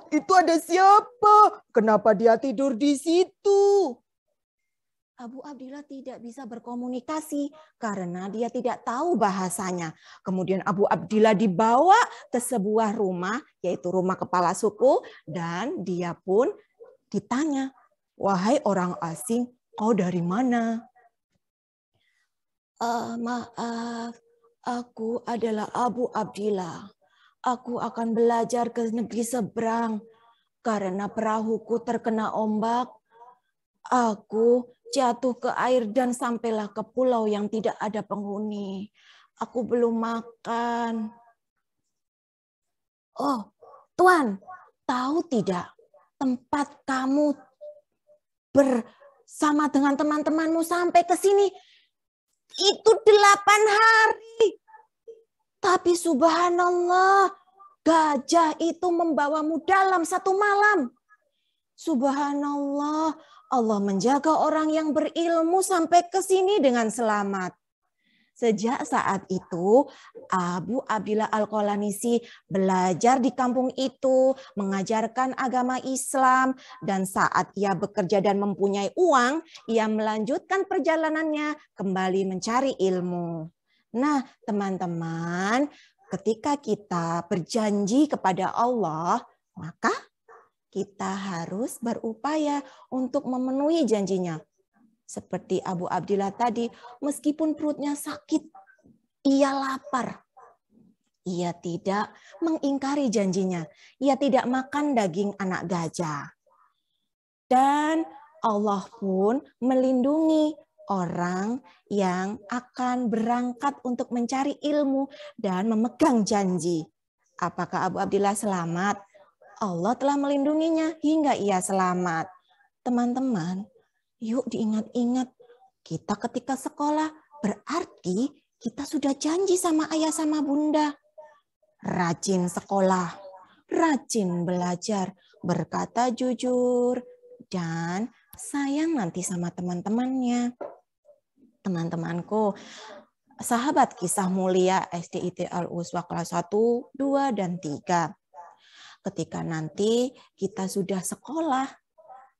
Itu ada siapa? Kenapa dia tidur di situ? Abu Abdillah tidak bisa berkomunikasi karena dia tidak tahu bahasanya. Kemudian Abu Abdillah dibawa ke sebuah rumah, yaitu rumah kepala suku, dan dia pun ditanya, "Wahai orang asing, kau dari mana?" Maaf, aku adalah Abu Abdillah. Aku akan belajar ke negeri seberang karena perahuku terkena ombak. Aku jatuh ke air dan sampailah ke pulau yang tidak ada penghuni. Aku belum makan. Tuan, tahu tidak tempat kamu bersama dengan teman-temanmu sampai ke sini itu 8 hari. Tapi subhanallah, gajah itu membawamu dalam 1 malam. Subhanallah, Allah menjaga orang yang berilmu sampai ke sini dengan selamat. Sejak saat itu, Abu Abdillah Al-Qalanisi belajar di kampung itu, mengajarkan agama Islam, dan saat ia bekerja dan mempunyai uang, ia melanjutkan perjalanannya kembali mencari ilmu. Nah, teman-teman, ketika kita berjanji kepada Allah, maka kita harus berupaya untuk memenuhi janjinya. Seperti Abu Abdillah tadi, meskipun perutnya sakit, ia lapar. Ia tidak mengingkari janjinya. Ia tidak makan daging anak gajah. Dan Allah pun melindungi orang yang akan berangkat untuk mencari ilmu dan memegang janji. Apakah Abu Abdillah selamat? Allah telah melindunginya hingga ia selamat. Teman-teman, yuk diingat-ingat, kita ketika sekolah berarti kita sudah janji sama ayah sama bunda. Rajin sekolah, rajin belajar, berkata jujur, dan sayang nanti sama teman-temannya. Teman-temanku, sahabat kisah mulia SDIT Al-Uswah kelas 1, 2, dan 3. Ketika nanti kita sudah sekolah,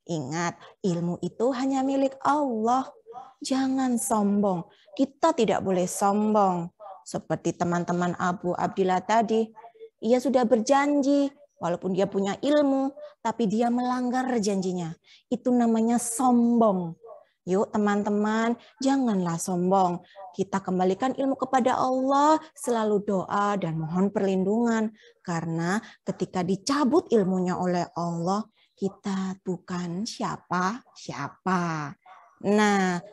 ingat, ilmu itu hanya milik Allah. Jangan sombong. Kita tidak boleh sombong. Seperti teman-teman Abu Abdillah tadi. Ia sudah berjanji, walaupun dia punya ilmu, tapi dia melanggar janjinya. Itu namanya sombong. Yuk teman-teman, janganlah sombong. Kita kembalikan ilmu kepada Allah, selalu doa dan mohon perlindungan. Karena ketika dicabut ilmunya oleh Allah, kita bukan siapa-siapa. Nah,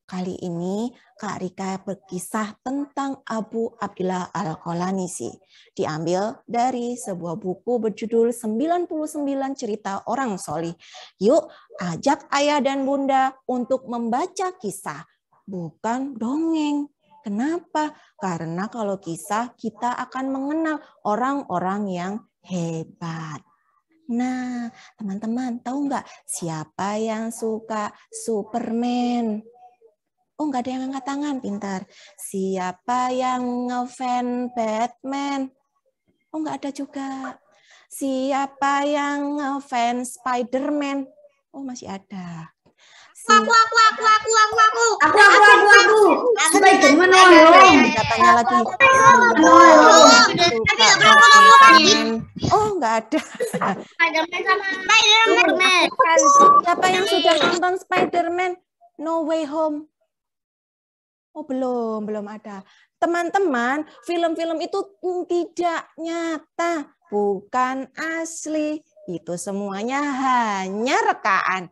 kali ini Kak Rika berkisah tentang Abu Abdillah Al-Qalanisi. Diambil dari sebuah buku berjudul 99 Cerita Orang Solih. Yuk, ajak ayah dan bunda untuk membaca kisah, bukan dongeng. Kenapa? Karena kalau kisah kita akan mengenal orang-orang yang hebat. Nah, teman-teman tahu nggak siapa yang suka Superman? Oh, nggak ada yang angkat tangan, pintar. Siapa yang ngefans Batman? Oh, nggak ada juga. Siapa yang ngefans Spider-Man? Oh, masih ada. Aku. Spider-Man katanya lagi. Oh, nggak ada. Spider-Man. Siapa yang sudah nonton Spider-Man No Way Home? Oh, belum ada. Teman-teman, film-film itu tidak nyata, bukan asli. Itu semuanya hanya rekaan.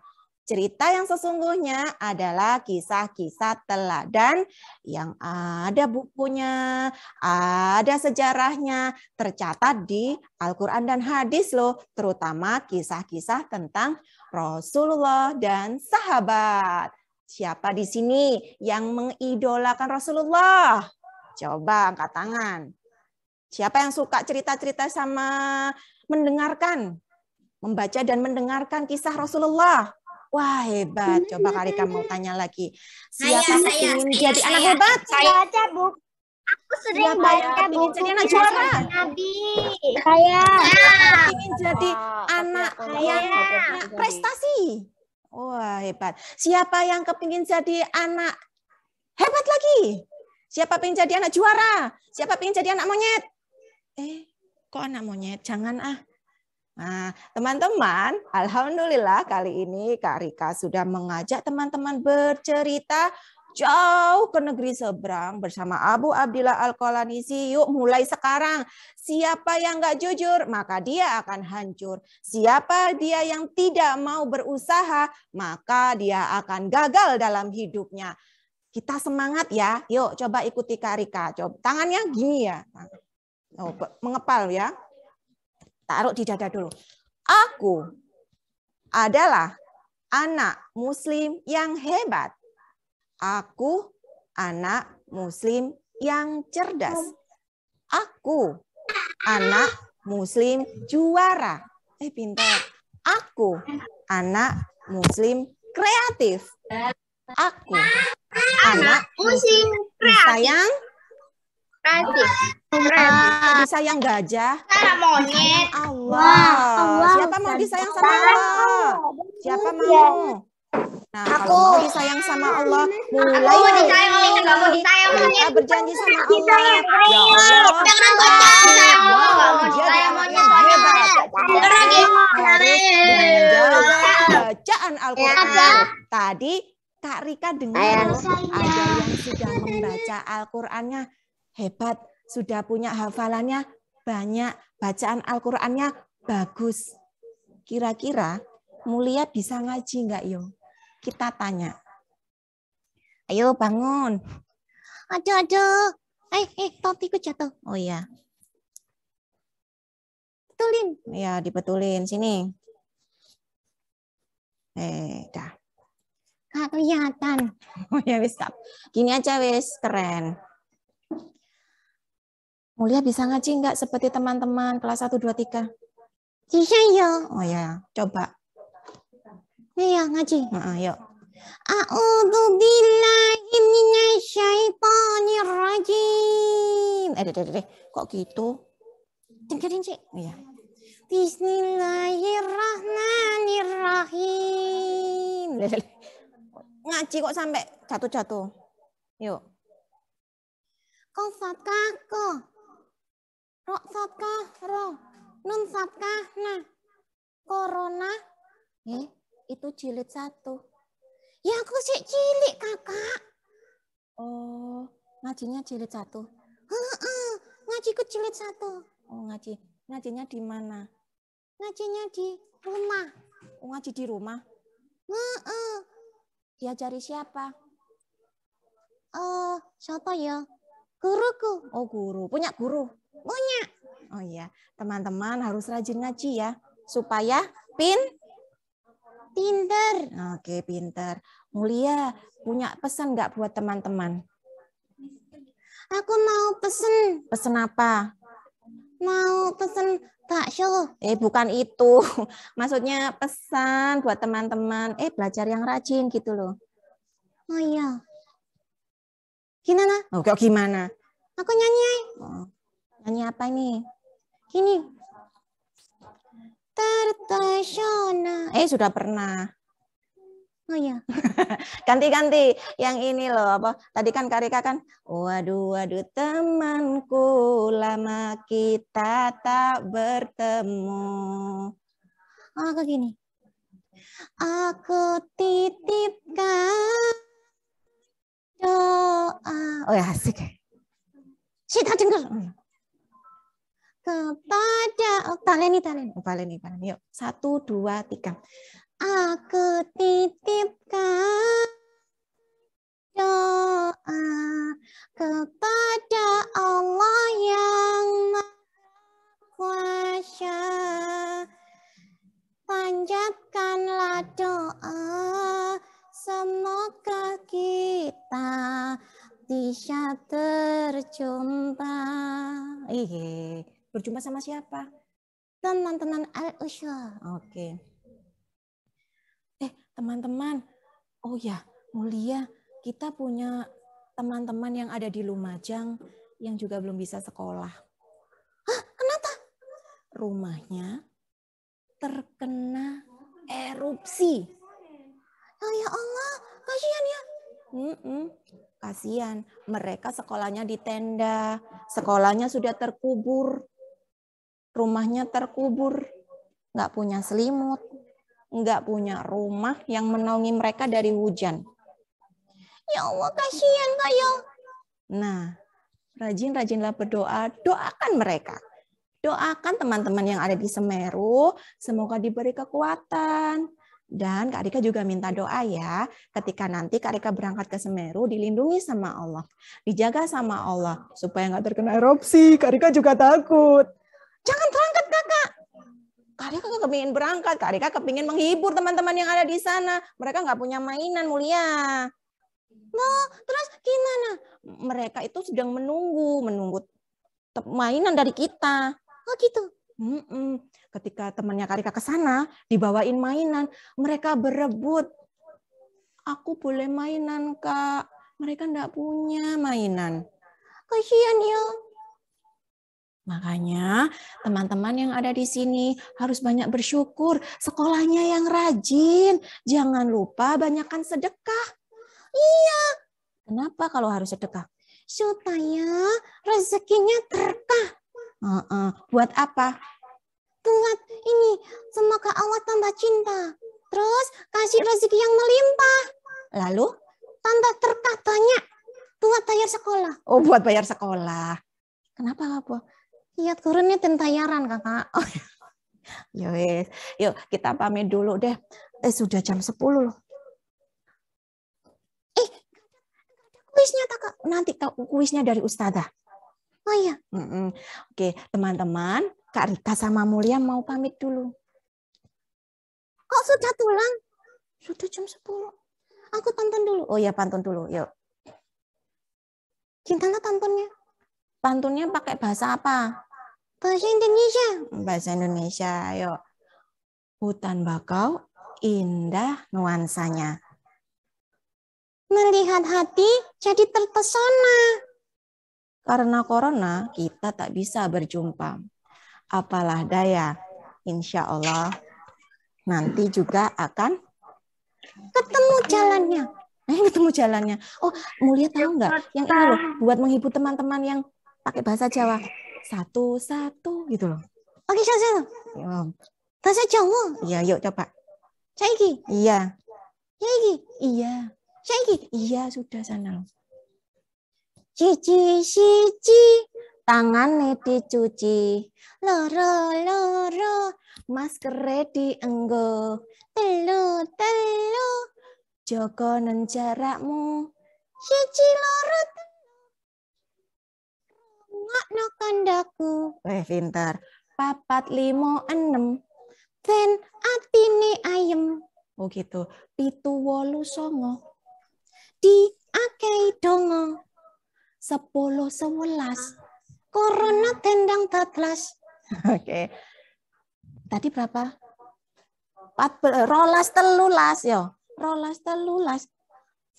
Cerita yang sesungguhnya adalah kisah-kisah teladan yang ada bukunya, ada sejarahnya, tercatat di Al-Quran dan hadis loh, terutama kisah-kisah tentang Rasulullah dan sahabat. Siapa di sini yang mengidolakan Rasulullah? Coba angkat tangan. Siapa yang suka cerita-cerita sama mendengarkan, membaca dan mendengarkan kisah Rasulullah? Wah, hebat. Coba Kak Rika mau tanya lagi. Siapa yang ingin jadi anak hebat? Baca buku. Aku sering baca buku. Jadi anak juara. Nabi. Saya. Ingin jadi anak yang prestasi. Wah, hebat. Siapa yang kepingin jadi anak hebat lagi? Siapa pengen jadi anak juara? Siapa pengen jadi anak monyet? Kok anak monyet? Jangan ah. Nah, teman-teman, alhamdulillah kali ini Kak Rika sudah mengajak teman-teman bercerita jauh ke negeri seberang bersama Abu Abdillah Al-Qalanisi. Yuk mulai sekarang. Siapa yang nggak jujur, maka dia akan hancur. Siapa dia yang tidak mau berusaha, maka dia akan gagal dalam hidupnya. Kita semangat ya. Yuk coba ikuti Kak Rika. Coba tangannya gini ya. Oh, mengepal ya. Taruh di dada dulu. Aku adalah anak muslim yang hebat. Aku anak muslim yang cerdas. Aku anak muslim juara. Pintar. Aku anak muslim kreatif. Aku anak musim disayang kreatif. disayang gajah, Monyet. disayang Allah. Siapa mau disayang sama Allah? Siapa mau? Nah, kalau mau disayang sama Allah, mulai kita berjanji sama Allah. Ya Allah, mau jadi anak yang hebat. Harus menjaga bacaan Al-Quran. Tadi Kak Rika dengar ada yang sudah membaca Al-Qurannya hebat, sudah punya hafalannya banyak, bacaan Al-Qurannya bagus. Kira-kira Mulia bisa ngaji nggak, Yo? Kita tanya. Ayo bangun. Aduh. Totiku jatuh. Oh iya. Betulin. Ya, dibetulin. Sini. Dah. Nggak kelihatan. Oh ya, wis. Gini aja, wis. Keren. Mulia bisa ngaji nggak seperti teman-teman kelas 1, 2, 3? Bisa ya. Oh ya, coba. Iya, ngaji. Yuk. A'udzu billahi minasyaitonir rajim. Kok gitu? Dengerin sih. Iya. Bismillahirrahmanirrahim. Ngaji kok sampai jatuh-jatuh. Yuk. Kau fatkah ko. Ro fatkah ro. Nun fatkah nah. Corona. Itu jilid 1. Ya aku sih cilik, Kakak. Oh, ngajinya jilid 1. Ngajiku jilid 1. Oh, ngajinya di mana? Ngajinya di rumah. Oh, ngaji di rumah? Diajari siapa? Siapa ya? Guruku. Oh, guru. Punya guru? Punya. Oh iya, teman-teman harus rajin ngaji ya, supaya pinter. Oke, pinter. Mulia, punya pesan nggak buat teman-teman? Aku mau pesen. Pesen apa? Mau pesen bakso. Bukan itu. Maksudnya pesan buat teman-teman. Belajar yang rajin gitu loh. Oh iya. Gimana? Oh, gimana? Aku nyanyi. Nyanyi apa ini? Gini. Tertasona. Sudah pernah. Oh ya. Ganti-ganti. Yang ini loh, apa? Tadi kan Kak Rika kan, waduh temanku, lama kita tak bertemu. Aku gini. Aku titipkan doa. Oh ya, asik. Kita dengar. Kepada taleni. Yuk, 1, 2, 3. Aku titipkan doa kepada Allah yang Maha Kuasa. Panjatkanlah doa, semoga kita bisa terjumpa. Berjumpa sama siapa? Teman-teman Al-Usha. Oke. Teman-teman. Oh ya, Mulia, kita punya teman-teman yang ada di Lumajang yang juga belum bisa sekolah. Hah, kenapa? Rumahnya terkena erupsi. Oh ya Allah, kasihan ya. Kasihan. Mereka sekolahnya di tenda, sekolahnya sudah terkubur. Rumahnya terkubur, nggak punya selimut, nggak punya rumah yang menaungi mereka dari hujan. Ya Allah, kasihan kayo. Nah, rajin-rajinlah berdoa, doakan mereka. Doakan teman-teman yang ada di Semeru, semoga diberi kekuatan. Dan Kak Rika juga minta doa ya, ketika nanti Kak Rika berangkat ke Semeru, dilindungi sama Allah, dijaga sama Allah, supaya nggak terkena erupsi. Kak Rika juga takut. Jangan terangkat, Kakak. Kak Rika kepingin berangkat, Kak Rika kepingin menghibur teman-teman yang ada di sana. Mereka nggak punya mainan, Mulia. Nah, terus gimana? Mereka itu sedang menunggu mainan dari kita. Oh gitu. Ketika temannya Kak Rika ke sana, dibawain mainan, mereka berebut. Aku boleh mainan, Kak. Mereka enggak punya mainan. Kasihan ya. Makanya teman-teman yang ada di sini harus banyak bersyukur. Sekolahnya yang rajin. Jangan lupa banyakkan sedekah. Iya. Kenapa kalau harus sedekah? Supaya rezekinya berkah. Buat apa? Buat ini. Semoga Allah tambah cinta. Terus kasih rezeki yang melimpah. Lalu tambah berkah banyak. Buat bayar sekolah. Oh, buat bayar sekolah. Kenapa apa? Lihat turunnya tentayaran kakak. Oh, yowes. Yuk kita pamit dulu deh. Sudah jam 10 loh. Kuisnya kakak. Nanti kuisnya dari Ustazah. Oh iya. Oke teman-teman. Kak Rika sama Mulia mau pamit dulu. Kok sudah pulang? Sudah jam 10. Aku pantun dulu. Oh ya pantun dulu. Yuk. Gimana pantunnya? Pantunnya pakai bahasa apa? Bahasa Indonesia. Bahasa Indonesia, ayo. Hutan bakau, indah nuansanya. Melihat hati jadi terpesona. Karena corona, kita tak bisa berjumpa. Apalah daya, insya Allah nanti juga akan ketemu jalannya. Ketemu jalannya. Oh, Mulia tahu nggak? Yang ini loh, buat menghibur teman-teman yang pakai bahasa Jawa. Satu-satu gitu loh. Oke, satu. Bahasa Jawa. Iya, yuk coba. Saiki. Iya. Saiki. Iya. Saiki. Iya, sudah sana loh. Siji, tangannya dicuci. Loro, masker dienggo. Telu, jogonen jarakmu. Siji loro ngakno kandaku. Pintar. 4, 5, 6. Ben atine ayem. Oh gitu. 7, 8, 9. Di akei dongo. 10, 11. Corona tendang 14. Oke. Tadi berapa? 14, rolas telulas yo. Rolas telulas.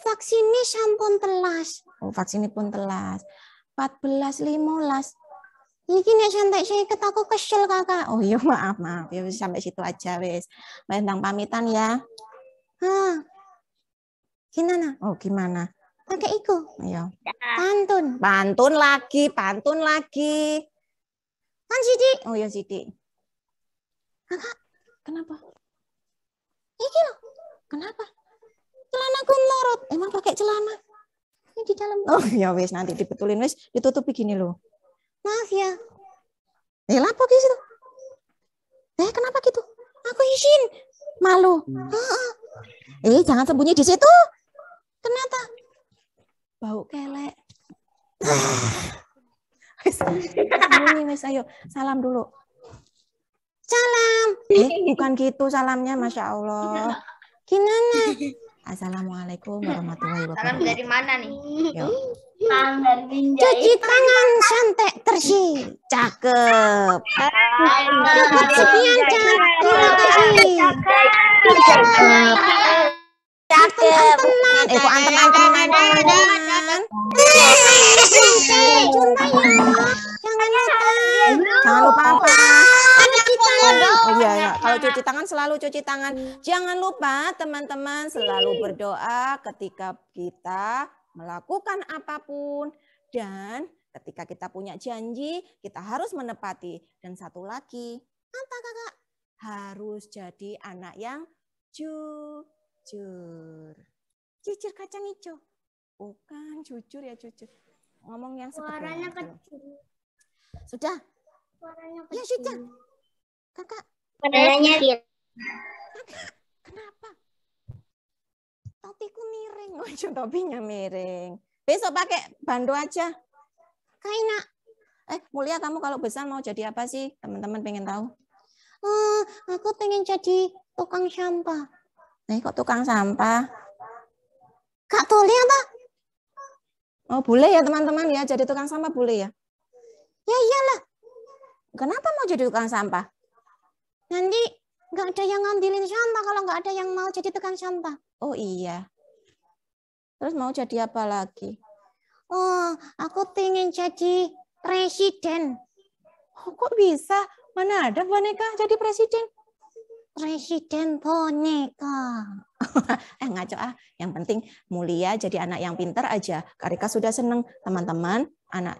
Vaksinnya sampun telas. Oh, vaksinnya pun telas. 14, 15. Iki nek santai saya aku kesel kakak. Oh iya maaf. Ya sampai situ aja wes. Bentang pamitan ya. Gimana? Oh gimana? Pakai iku. Ayo. Pantun lagi. Kan Siti. Oh ya Siti. Kakak, kenapa? Iki loh. Kenapa? Celanaku melorot. Emang pakai celana? Ini di dalam. Oh ya wes nanti dibetulin wes, ditutupi gini loh. Maaf ya. Lapo gitu. Kenapa gitu? Aku izin. Malu. Jangan sembunyi di situ. Kenapa? Bau kelek. Sembunyi wes, ayo. Salam dulu. Salam. Bukan gitu salamnya, Masya Allah. Gimana? Assalamualaikum warahmatullahi wabarakatuh. Salam dari mana nih? Yuk. Salam dari Binjai. Cuci tangan santai bersih. Cakep. Sekian cakep. Terima kasih. Cakep. Kok antem-anteman. Jangan lupa apa? Oh iya, kalau cuci tangan selalu cuci tangan. Jangan lupa teman-teman selalu berdoa ketika kita melakukan apapun. Dan ketika kita punya janji, kita harus menepati. Dan satu lagi, apa kakak? Harus jadi anak yang jujur. Jujur kacang hijau. Bukan jujur ya jujur. Ngomong yang Suaranya sebenarnya. kecil. Sudah? Suaranya Ya kecil. sudah. Kakak. Suaranya kecil. Kakak, kenapa? Topiku miring. Oh, topinya miring. Besok pakai bando aja. Kak Ina. Mulia, kamu kalau besar mau jadi apa sih? Teman-teman pengen tahu. Aku pengen jadi tukang sampah. Kok tukang sampah? Kak Toli apa? Oh, boleh ya teman-teman ya. Jadi tukang sampah boleh ya? Ya iyalah. Kenapa mau jadi tukang sampah? Nanti nggak ada yang ngambilin sampah kalau nggak ada yang mau jadi tukang sampah. Oh iya. Terus mau jadi apa lagi? Oh, aku pengen jadi presiden. Oh, kok bisa? Mana ada boneka jadi presiden? Presiden boneka. Ngaco ah. Yang penting Mulia jadi anak yang pintar aja. Kak Rika sudah senang. Teman-teman,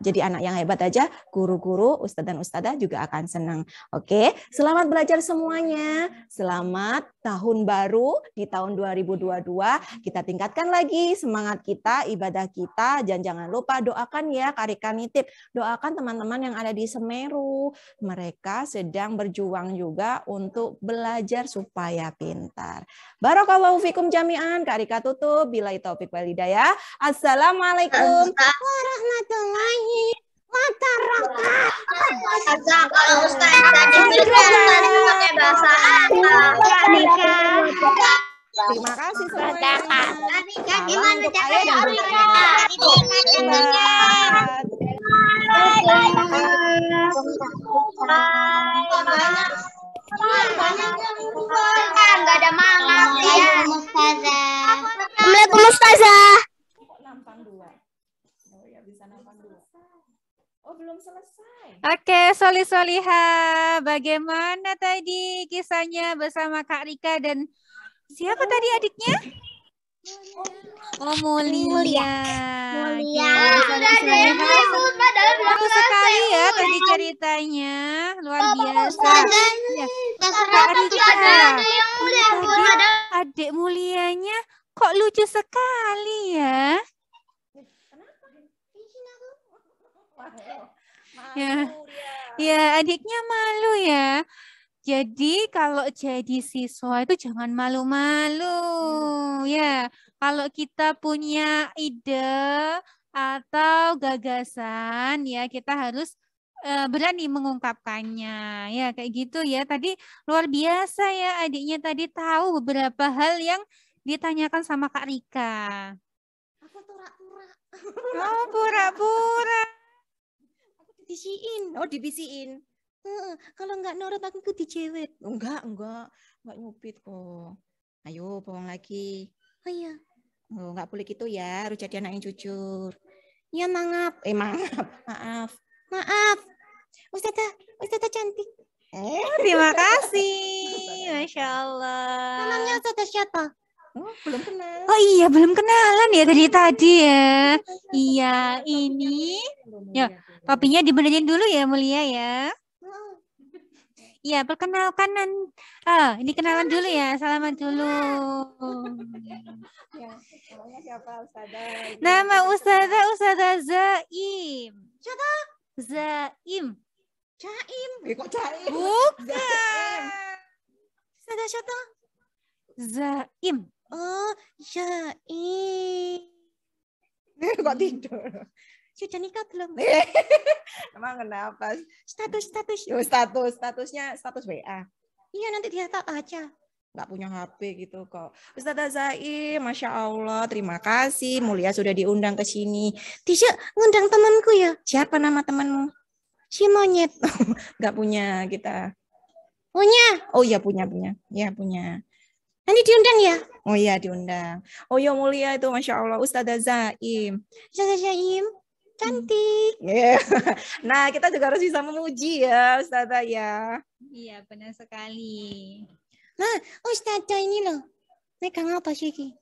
jadi anak yang hebat aja. Guru-guru, ustadz dan ustadzah juga akan senang. Oke, selamat belajar semuanya. Selamat tahun baru di tahun 2022. Kita tingkatkan lagi semangat kita, ibadah kita. Dan jangan lupa doakan ya, Kak Rika nitip. Doakan teman-teman yang ada di Semeru. Mereka sedang berjuang juga untuk belajar supaya pintar. Barakallahu fikum jami'an. Kak Rika tutup. Billahi taufik wal hidayah. Assalamualaikum Warahmatullahi wabarakatuh. Kalau Ustazah dijelaskan pakai bahasa Arab. Terima kasih semuanya. Rika, gimana caranya Rika? Enggak ada maaf ya. Assalamualaikum Ustazah. Oh ya, bisa 82. Oh, belum selesai. Oke, Soliha, bagaimana tadi kisahnya bersama Kak Rika dan siapa tadi adiknya? Oh, Mulia. Seru sekali ya tadi ceritanya, luar biasa. Ya, Kak Rika, tadi adik Mulianya kok lucu sekali ya? Ya, adiknya malu ya. Jadi kalau jadi siswa itu jangan malu-malu. Ya, kalau kita punya ide atau gagasan ya kita harus berani mengungkapkannya. Ya, kayak gitu ya. Tadi luar biasa ya adiknya tadi tahu beberapa hal yang ditanyakan sama Kak Rika. Aku pura-pura. Oh, pura-pura. Dibisiin. Oh, dibisiin. Kalau nggak nurut aku ikut dijewet. Enggak nyupit kok. Ayo, bohong lagi. Oh iya. Oh, enggak boleh gitu ya, harus jadi anak yang jujur. Ya maaf. Maaf. Ustazah cantik. Terima kasih. Masya Allah. Namanya Ustazah siapa? Oh, belum kenal. Oh iya, belum kenalan ya tadi ya. Iya, ini. Ya, topinya dibenerin dulu ya, Mulia ya. Ya, perkenalkan. Ini kenalan dulu ya. Salaman dulu. Namanya siapa Ustazah? Nama Ustazah Zaim. Siapa? Zaim. Jaim. Kok Jaim? Bukan. Ustazah siapa? Zaim. Oh, Jaim. Kok tidur? Sudah nikah belum? Emang kenapa? Status. Yo, statusnya status WA. Iya, nanti dia tak aja. Nggak punya HP gitu kok. Ustazah Zaim, Masya Allah, terima kasih. Mulia sudah diundang ke sini. Tisha ngundang temanku ya. Siapa nama temanmu? Si monyet. Nggak punya kita. Punya. Oh iya, punya. Ya, punya. Nanti diundang ya? Oh iya, diundang. Oh iya, Mulia itu, Masya Allah, Ustazah Zaim. Ustazah Zaim, cantik. Yeah. Nah, kita juga harus bisa memuji ya, Ustazah ya. Iya, benar sekali. Nah, Ustazah ini loh. Megang apa sih ini?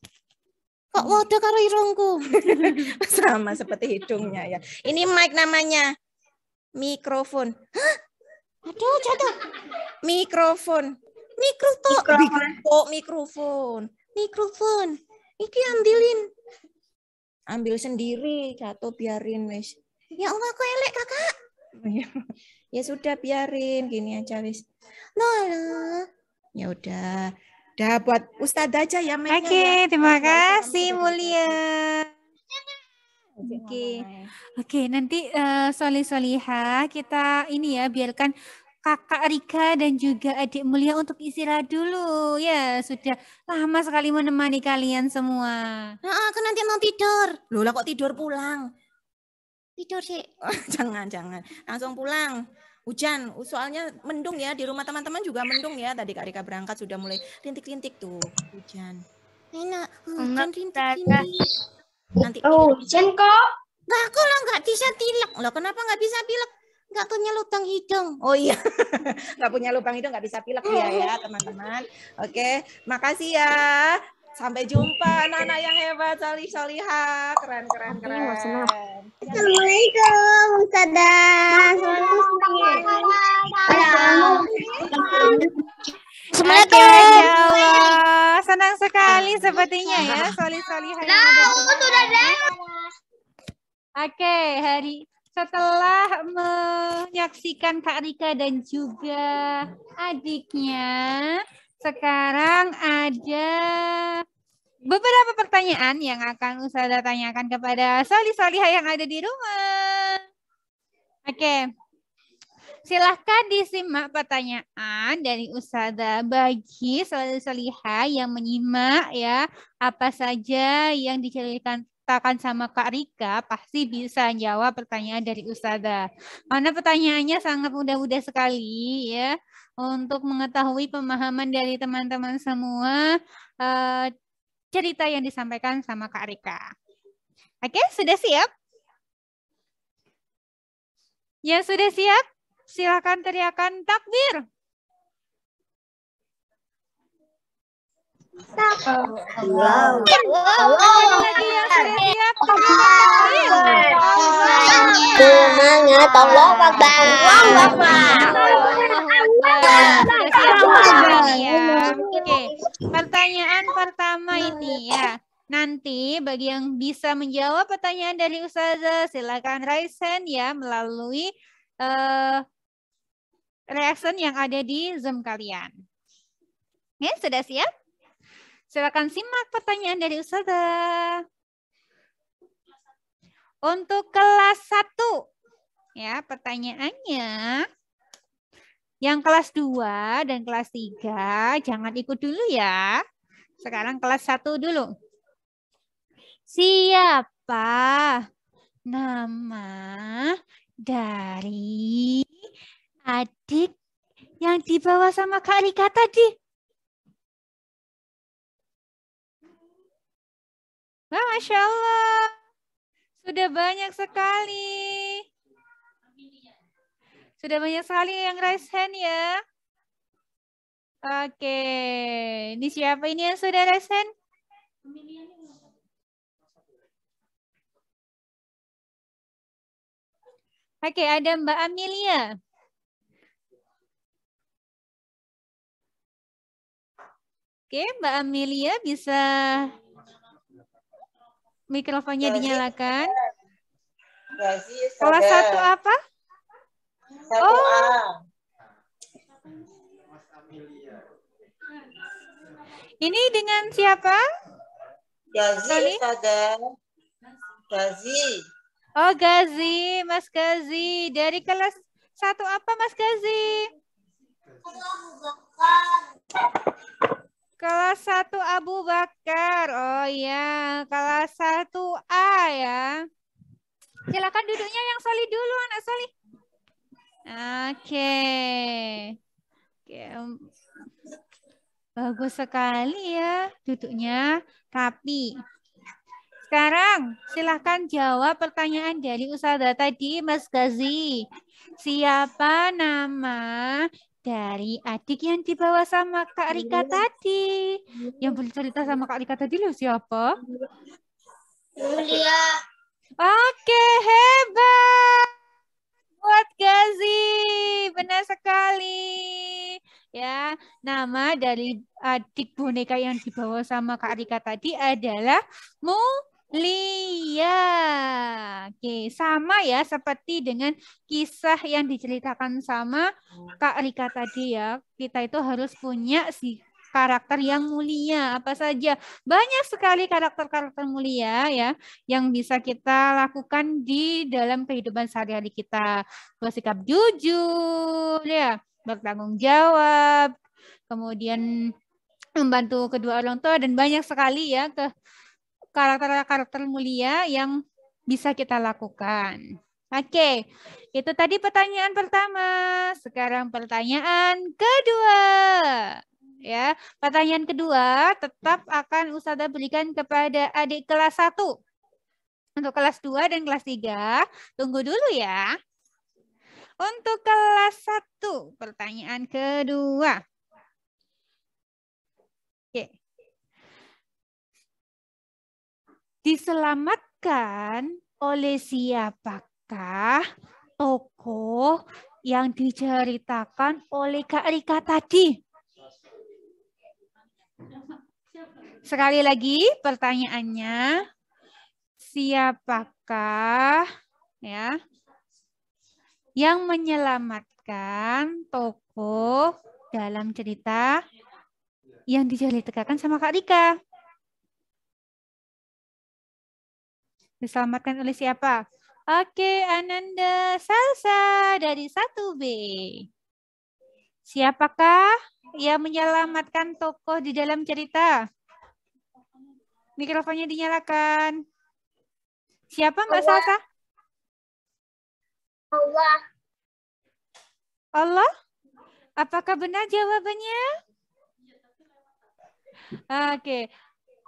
Kok waduh karo irungku? Sama seperti hidungnya ya. Ini mic namanya. Mikrofon. Hah? Aduh, jatuh. Mikrofon. Mikrofon. Iki ambilin. Ambil sendiri, jatuh biarin wis. Ya Allah, kok elek kakak. Ya sudah biarin, gini aja wis. Nah, Ya udah. Dah buat Ustazah aja ya. Oke, terima kasih Mulia. Oke, nanti Soliha kita ini ya biarkan Kakak Rika dan juga adik Mulia untuk istirahat dulu. Ya, sudah lama sekali menemani kalian semua. nah, aku nanti mau tidur. Loh lah kok tidur pulang? Tidur sih. Jangan. Langsung pulang. Hujan, soalnya mendung ya. Di rumah teman-teman juga mendung ya. Tadi Kak Rika berangkat sudah mulai rintik-rintik tuh hujan. Enak. Enak, Rintik-rintik. Nanti. Oh, hujan kok. Nah, kalau nggak bisa tilek. Loh, kenapa nggak bisa pilek? Nggak punya lubang hidung. Oh iya, nggak punya lubang hidung, nggak bisa pilek dia ya, teman-teman. Oke, makasih ya. Sampai jumpa anak-anak yang hebat, solih-solihah. Keren. Assalamualaikum, Ustazah. Oke, Masya Allah. Senang sekali sepertinya ya, solih-solihah yang ada di sini. Oke, setelah menyaksikan Kak Rika dan juga adiknya, sekarang ada beberapa pertanyaan yang akan Ustazah tanyakan kepada solih-solihah yang ada di rumah. Oke, silahkan disimak pertanyaan dari Ustazah bagi solih-solihah yang menyimak ya, apa saja yang diceritakan sama Kak Rika pasti bisa jawab pertanyaan dari Ustazah. Karena pertanyaannya sangat mudah-mudah sekali ya untuk mengetahui pemahaman dari teman-teman semua cerita yang disampaikan sama Kak Rika. Oke, sudah siap? Yang sudah siap? Silakan teriakan takbir. Wow. Lagi yang sudah siap teriakan takbir. Semangat, Allah Akbar. Sudah siap semuanya ya. Oke, pertanyaan pertama ini ya. Nanti bagi yang bisa menjawab pertanyaan dari Ustazah, silakan raise hand ya melalui reaction yang ada di Zoom kalian. Ya, sudah siap? Silakan simak pertanyaan dari Ustazah. Untuk kelas 1, ya pertanyaannya. Yang kelas 2 dan kelas 3 jangan ikut dulu ya. Sekarang kelas 1 dulu. Siapa nama dari adik yang dibawa sama Kak Rika tadi? Wah, Masya Allah. Sudah banyak sekali. Sudah banyak sekali yang raise hand ya. Oke. Ini siapa ini yang sudah raise hand? Oke, ada Mbak Amelia. Oke, Mbak Amelia bisa mikrofonnya dinyalakan. Kelas 1 apa? 1A. Ini dengan siapa? Gazi, Ustazah. Gazi. Oh, Gazi, Mas Gazi. Dari kelas 1 apa, Mas Gazi? Kelas 1 Abu Bakar. Oh ya, kelas 1A ya. Silakan duduknya yang solih dulu, anak solih. Oke. Bagus sekali ya duduknya rapi. Sekarang silahkan jawab pertanyaan dari Ustazah tadi, Mas Gazi. Siapa nama dari adik yang dibawa sama Kak Rika tadi? Yang bercerita sama Kak Rika tadi loh siapa? Mulia. Oke, hebat. Buat Gazi. Benar sekali. Ya, nama dari adik boneka yang dibawa sama Kak Rika tadi adalah Mulia. Oke, sama ya seperti dengan kisah yang diceritakan sama Kak Rika tadi ya. Kita itu harus punya karakter yang mulia. Apa saja? Banyak sekali karakter-karakter mulia ya yang bisa kita lakukan di dalam kehidupan sehari-hari kita. Bersikap jujur ya, bertanggung jawab, kemudian membantu kedua orang tua dan banyak sekali ya karakter-karakter mulia yang bisa kita lakukan. Oke, itu tadi pertanyaan pertama. Sekarang pertanyaan kedua. Ya, pertanyaan kedua tetap akan Ustazah berikan kepada adik kelas 1. Untuk kelas 2 dan kelas 3, tunggu dulu ya. Untuk kelas 1, pertanyaan kedua. Oke. Diselamatkan oleh siapakah tokoh yang diceritakan oleh Kak Rika tadi? Sekali lagi pertanyaannya, siapakah ya yang menyelamatkan tokoh dalam cerita yang diceritakan sama Kak Rika? Diselamatkan oleh siapa? Oke, Ananda Salsa dari 1B. Siapakah yang menyelamatkan tokoh di dalam cerita? Mikrofonnya dinyalakan. Siapa Mbak Salsa? Allah. Allah? Apakah benar jawabannya? Oke.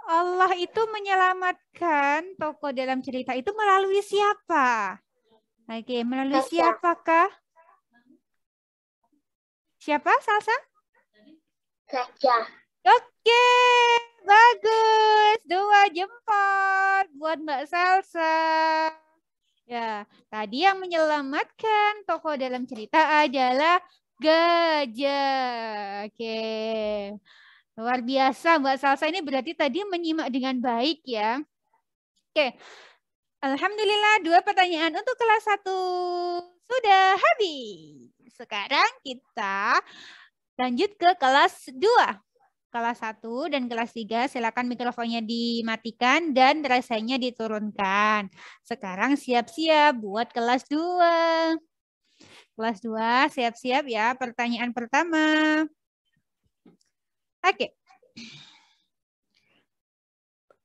Allah itu menyelamatkan tokoh dalam cerita itu melalui siapa? Oke, melalui siapakah? Siapa, Salsa? Gajah. Oke, bagus. 2 jempol buat Mbak Salsa. Ya, tadi yang menyelamatkan tokoh dalam cerita adalah gajah. Oke. Luar biasa Mbak Salsa, ini berarti tadi menyimak dengan baik ya. Oke. Alhamdulillah 2 pertanyaan untuk kelas 1 sudah habis. Sekarang kita lanjut ke kelas 2. Kelas 1 dan kelas 3 silakan mikrofonnya dimatikan dan rasanya diturunkan. Sekarang siap-siap buat kelas 2. Kelas 2 siap-siap ya, pertanyaan pertama. Oke.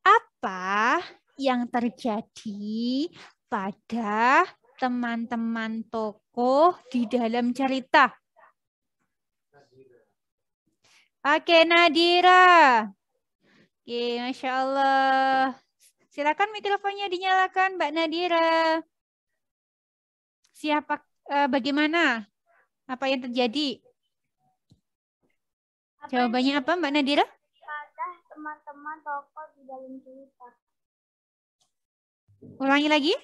Apa yang terjadi pada teman-teman tokoh di dalam cerita? Oke, Nadira. Oke, Masya Allah. Silakan mikrofonnya dinyalakan, Mbak Nadira. Siapa, bagaimana? Apa yang terjadi? Jawabannya apa, Mbak Nadira? Pada teman-teman tokoh di dalam cerita. Ulangi lagi.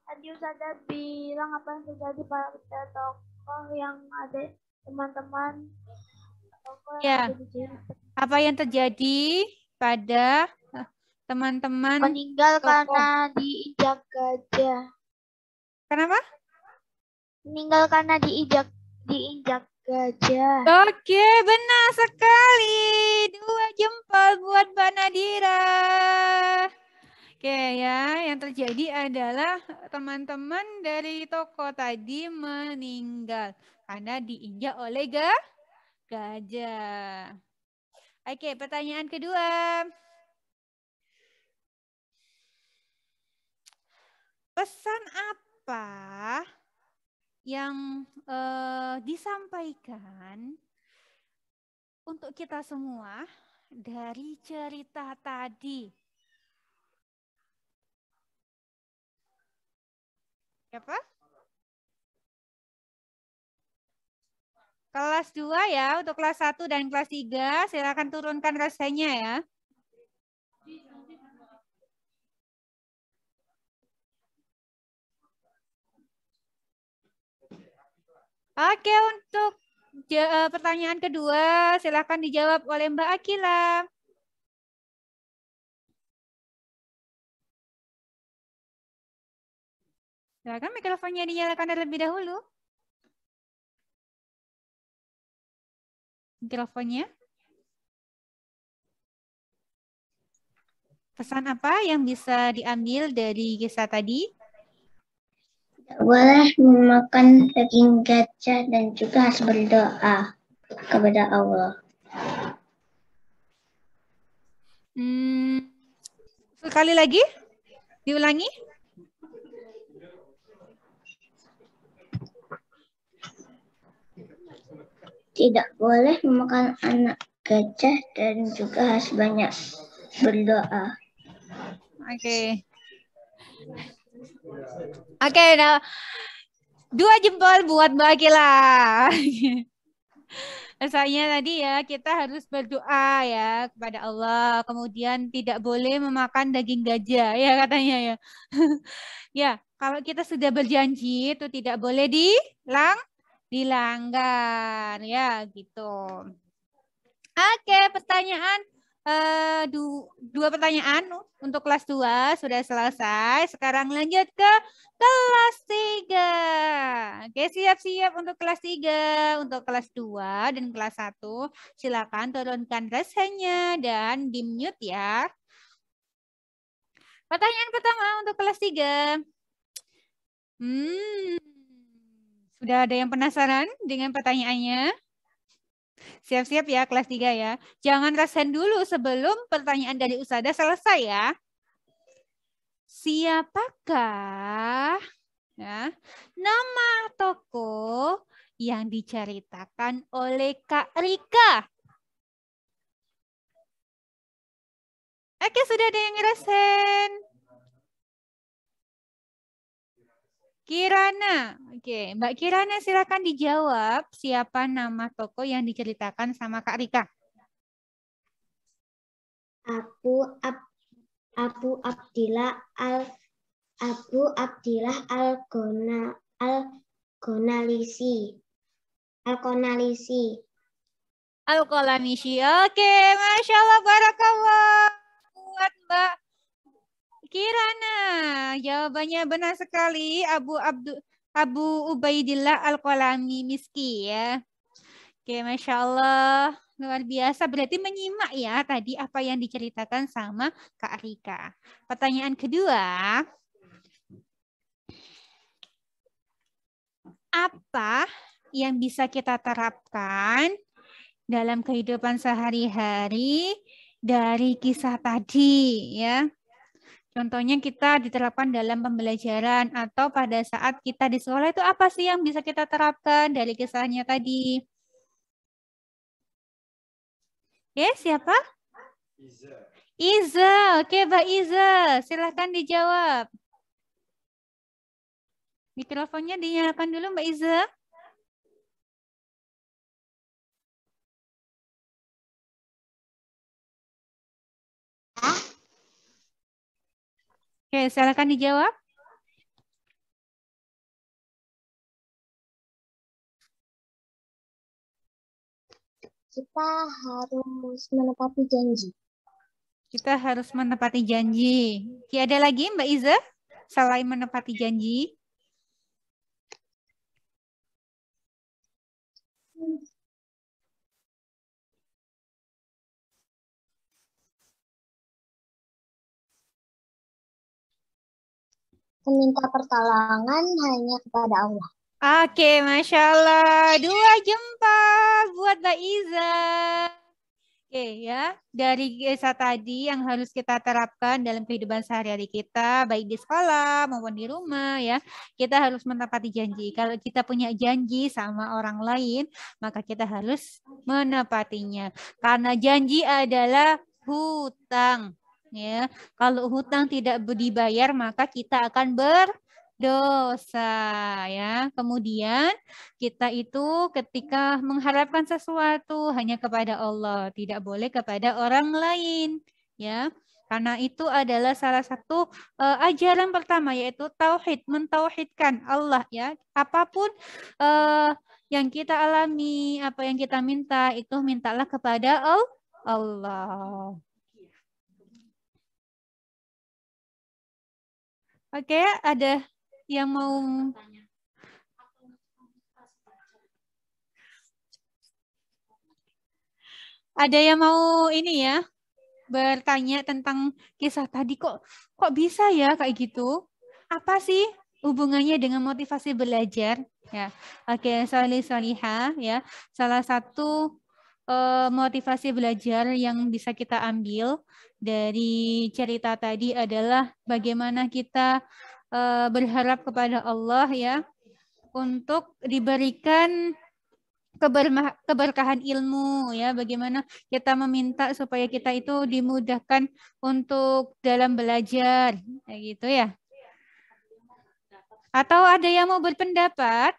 Tadi Ustazah bilang apa yang terjadi pada tokoh yang ada teman-teman tokoh yang Ya. ada di cerita. Apa yang terjadi pada teman-teman Meninggal tokoh? karena diinjak gajah. Kenapa? Meninggal karena diinjak gajah. Oke, benar sekali. 2 jempol buat Mbak Nadira. Oke ya, yang terjadi adalah teman-teman dari toko tadi meninggal karena diinjak oleh gajah. Oke, pertanyaan kedua. Pesan apa yang disampaikan untuk kita semua dari cerita tadi? Siapa? Kelas 2 ya, untuk kelas 1 dan kelas 3 silakan turunkan rasanya ya. Oke, untuk pertanyaan kedua silakan dijawab oleh Mbak Akila. Silakan mikrofonnya dinyalakan terlebih dahulu. Mikrofonnya. Pesan apa yang bisa diambil dari kisah tadi? Tidak boleh memakan daging gajah dan juga harus berdoa kepada Allah. Sekali lagi, diulangi. Tidak boleh memakan anak gajah dan juga harus banyak berdoa. Oke. Oke, nah 2 jempol buat Mbak Akila. Asalnya tadi ya kita harus berdoa ya kepada Allah. Kemudian tidak boleh memakan daging gajah ya katanya ya. Ya, kalau kita sudah berjanji itu tidak boleh dilanggar ya gitu. Oke, pertanyaan 2 pertanyaan untuk kelas 2 sudah selesai. Sekarang lanjut ke kelas 3. Oke, siap-siap untuk kelas 3. Untuk kelas 2 dan kelas 1, silakan turunkan rasanya dan di-mute ya. Pertanyaan pertama untuk kelas 3. Sudah ada yang penasaran dengan pertanyaannya? Siap-siap ya kelas 3 ya. Jangan rasain dulu sebelum pertanyaan dari Ustazah selesai ya. Siapakah ya, nama tokoh yang diceritakan oleh Kak Rika? Oke, sudah ada yang ngerasain. Kirana. Oke, Mbak Kirana silakan dijawab siapa nama tokoh yang diceritakan sama Kak Rika. Abu Abdillah Al-Qonalisi. Al-Qalamisi. Oke, Masya Allah, barakallah. Buat Mbak Kirana. Jawabannya benar sekali. Abu Ubaidillah Al-Qalamisi ya. Oke, Masya Allah. Luar biasa. Berarti menyimak ya tadi apa yang diceritakan sama Kak Rika. Pertanyaan kedua. Apa yang bisa kita terapkan dalam kehidupan sehari-hari dari kisah tadi ya? Contohnya kita diterapkan dalam pembelajaran atau pada saat kita di sekolah itu apa sih yang bisa kita terapkan dari kisahnya tadi? Ya, siapa? Iza. Oke, Mbak Iza. Silahkan dijawab. Mikrofonnya dinyalakan dulu, Mbak Iza. Oke, silakan dijawab. Kita harus menepati janji. Kita harus menepati janji. Ada lagi Mbak Iza selain menepati janji? Meminta pertolongan hanya kepada Allah. Oke, Masya Allah. 2 jempol buat Mbak Iza. Oke ya, dari kisah tadi yang harus kita terapkan dalam kehidupan sehari-hari kita, baik di sekolah maupun di rumah ya, kita harus menepati janji. Kalau kita punya janji sama orang lain, maka kita harus menepatinya. Karena janji adalah hutang. Ya, kalau hutang tidak dibayar, maka kita akan berdosa ya. Kemudian kita itu ketika mengharapkan sesuatu hanya kepada Allah, tidak boleh kepada orang lain ya. Karena itu adalah salah satu ajaran pertama, yaitu tauhid, mentauhidkan Allah ya. Apapun yang kita alami, apa yang kita minta, itu mintalah kepada Allah. Oke, ada yang mau ini ya, bertanya tentang kisah tadi, kok bisa ya kayak gitu? Apa sih hubungannya dengan motivasi belajar? Ya, oke, solihah ya. Salah satu motivasi belajar yang bisa kita ambil dari cerita tadi adalah bagaimana kita berharap kepada Allah ya untuk diberikan keberkahan ilmu ya, bagaimana kita meminta supaya kita itu dimudahkan untuk dalam belajar kayak gitu ya. Atau ada yang mau berpendapat?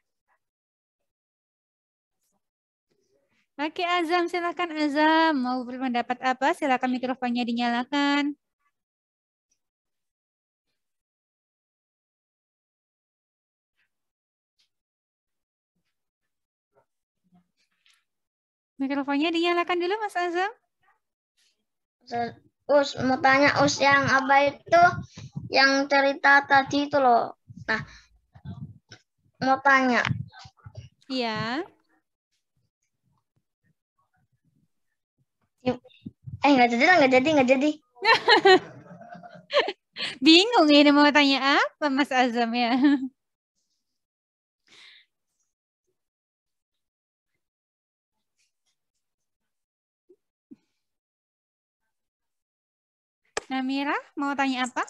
Oke, Azam, silakan Azam. Mau berpendapat apa? Silakan mikrofonnya dinyalakan. Mikrofonnya dinyalakan dulu, Mas Azam. Us, mau tanya Us yang apa itu, yang cerita tadi itu loh. Nah, mau tanya. Iya. Nggak jadi. Bingung ini mau tanya apa, Mas Azam ya. Namira, mau tanya apa?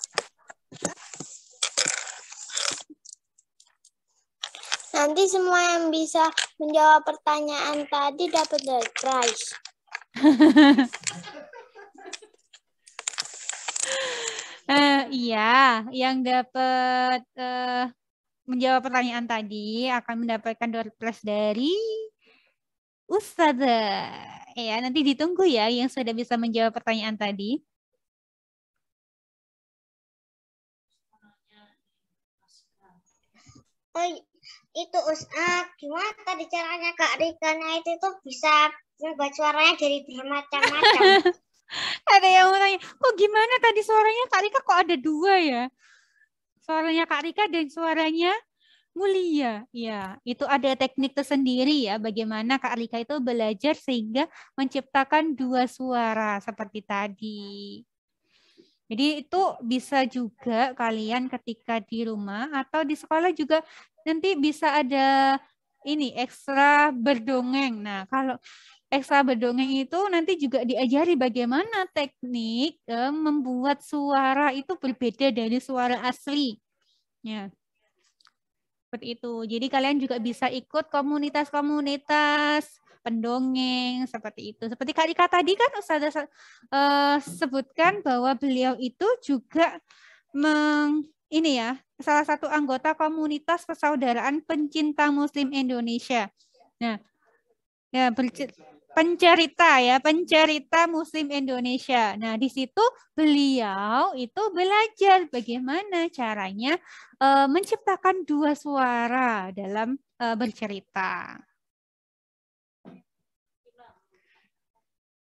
Nanti semua yang bisa menjawab pertanyaan tadi dapat door prize. Iya, yang dapat menjawab pertanyaan tadi akan mendapatkan door prize dari Ustazah. Ya, nanti ditunggu ya yang sudah bisa menjawab pertanyaan tadi. Oh, itu gimana tadi caranya Kak Rikanya itu tuh bisa membuat suaranya dari bermacam-macam. Ada yang mau tanya, kok gimana tadi suaranya Kak Rika kok ada dua ya? Suaranya Kak Rika dan suaranya Mulia. Ya, itu ada teknik tersendiri ya bagaimana Kak Rika itu belajar sehingga menciptakan dua suara seperti tadi. Jadi itu bisa juga kalian ketika di rumah atau di sekolah juga nanti bisa ada ini ekstra berdongeng. Nah, kalau ekstra berdongeng itu nanti juga diajari bagaimana teknik membuat suara itu berbeda dari suara asli. Ya. Seperti itu. Jadi kalian juga bisa ikut komunitas-komunitas pendongeng seperti itu. Seperti Kak Rika tadi kan Ustazah sebutkan bahwa beliau itu juga ini ya, salah satu anggota komunitas persaudaraan pencinta Muslim Indonesia. Nah, ya pencerita Muslim Indonesia. Nah, di situ beliau itu belajar bagaimana caranya menciptakan dua suara dalam bercerita.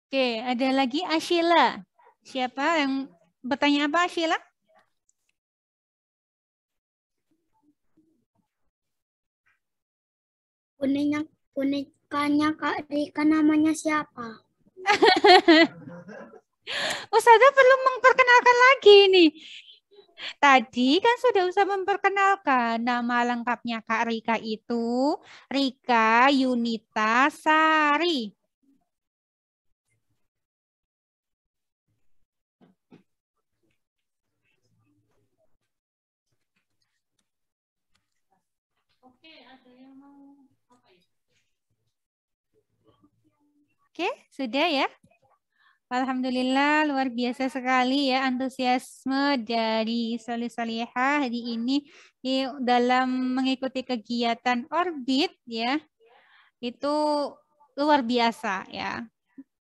Oke, ada lagi Ashila. Siapa yang bertanya apa, Ashila? Bonekanya Kak Rika namanya siapa? Ustazah perlu memperkenalkan lagi nih. Tadi kan sudah usah memperkenalkan nama lengkapnya Kak Rika itu Rika Yunita Sari. Oke, ada yang mau apa ya? Oke, sudah ya. Alhamdulillah luar biasa sekali ya antusiasme dari Solih-Solihah hari ini dalam mengikuti kegiatan Orbit ya. Itu luar biasa ya.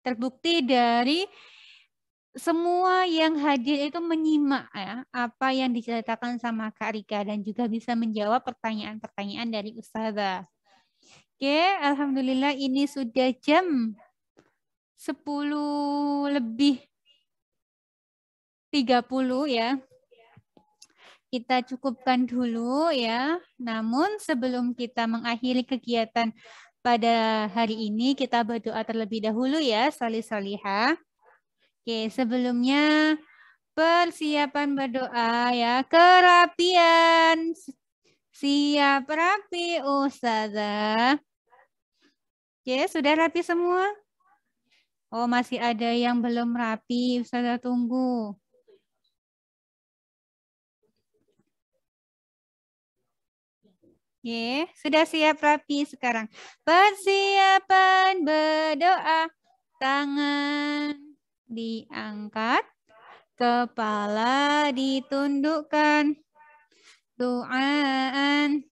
Terbukti dari semua yang hadir itu menyimak ya apa yang diceritakan sama Kak Rika dan juga bisa menjawab pertanyaan-pertanyaan dari Ustazah. Oke, alhamdulillah ini sudah jam 10:30 ya. Kita cukupkan dulu ya. Namun sebelum kita mengakhiri kegiatan pada hari ini, kita berdoa terlebih dahulu ya, Solih-Solihah. Oke, sebelumnya persiapan berdoa ya. Kerapian. Siap rapi, Ustazah. Oke, sudah rapi semua? Oh, masih ada yang belum rapi. Ustazah tunggu. Sudah siap rapi sekarang. Persiapan berdoa. Tangan diangkat. Kepala ditundukkan. Doa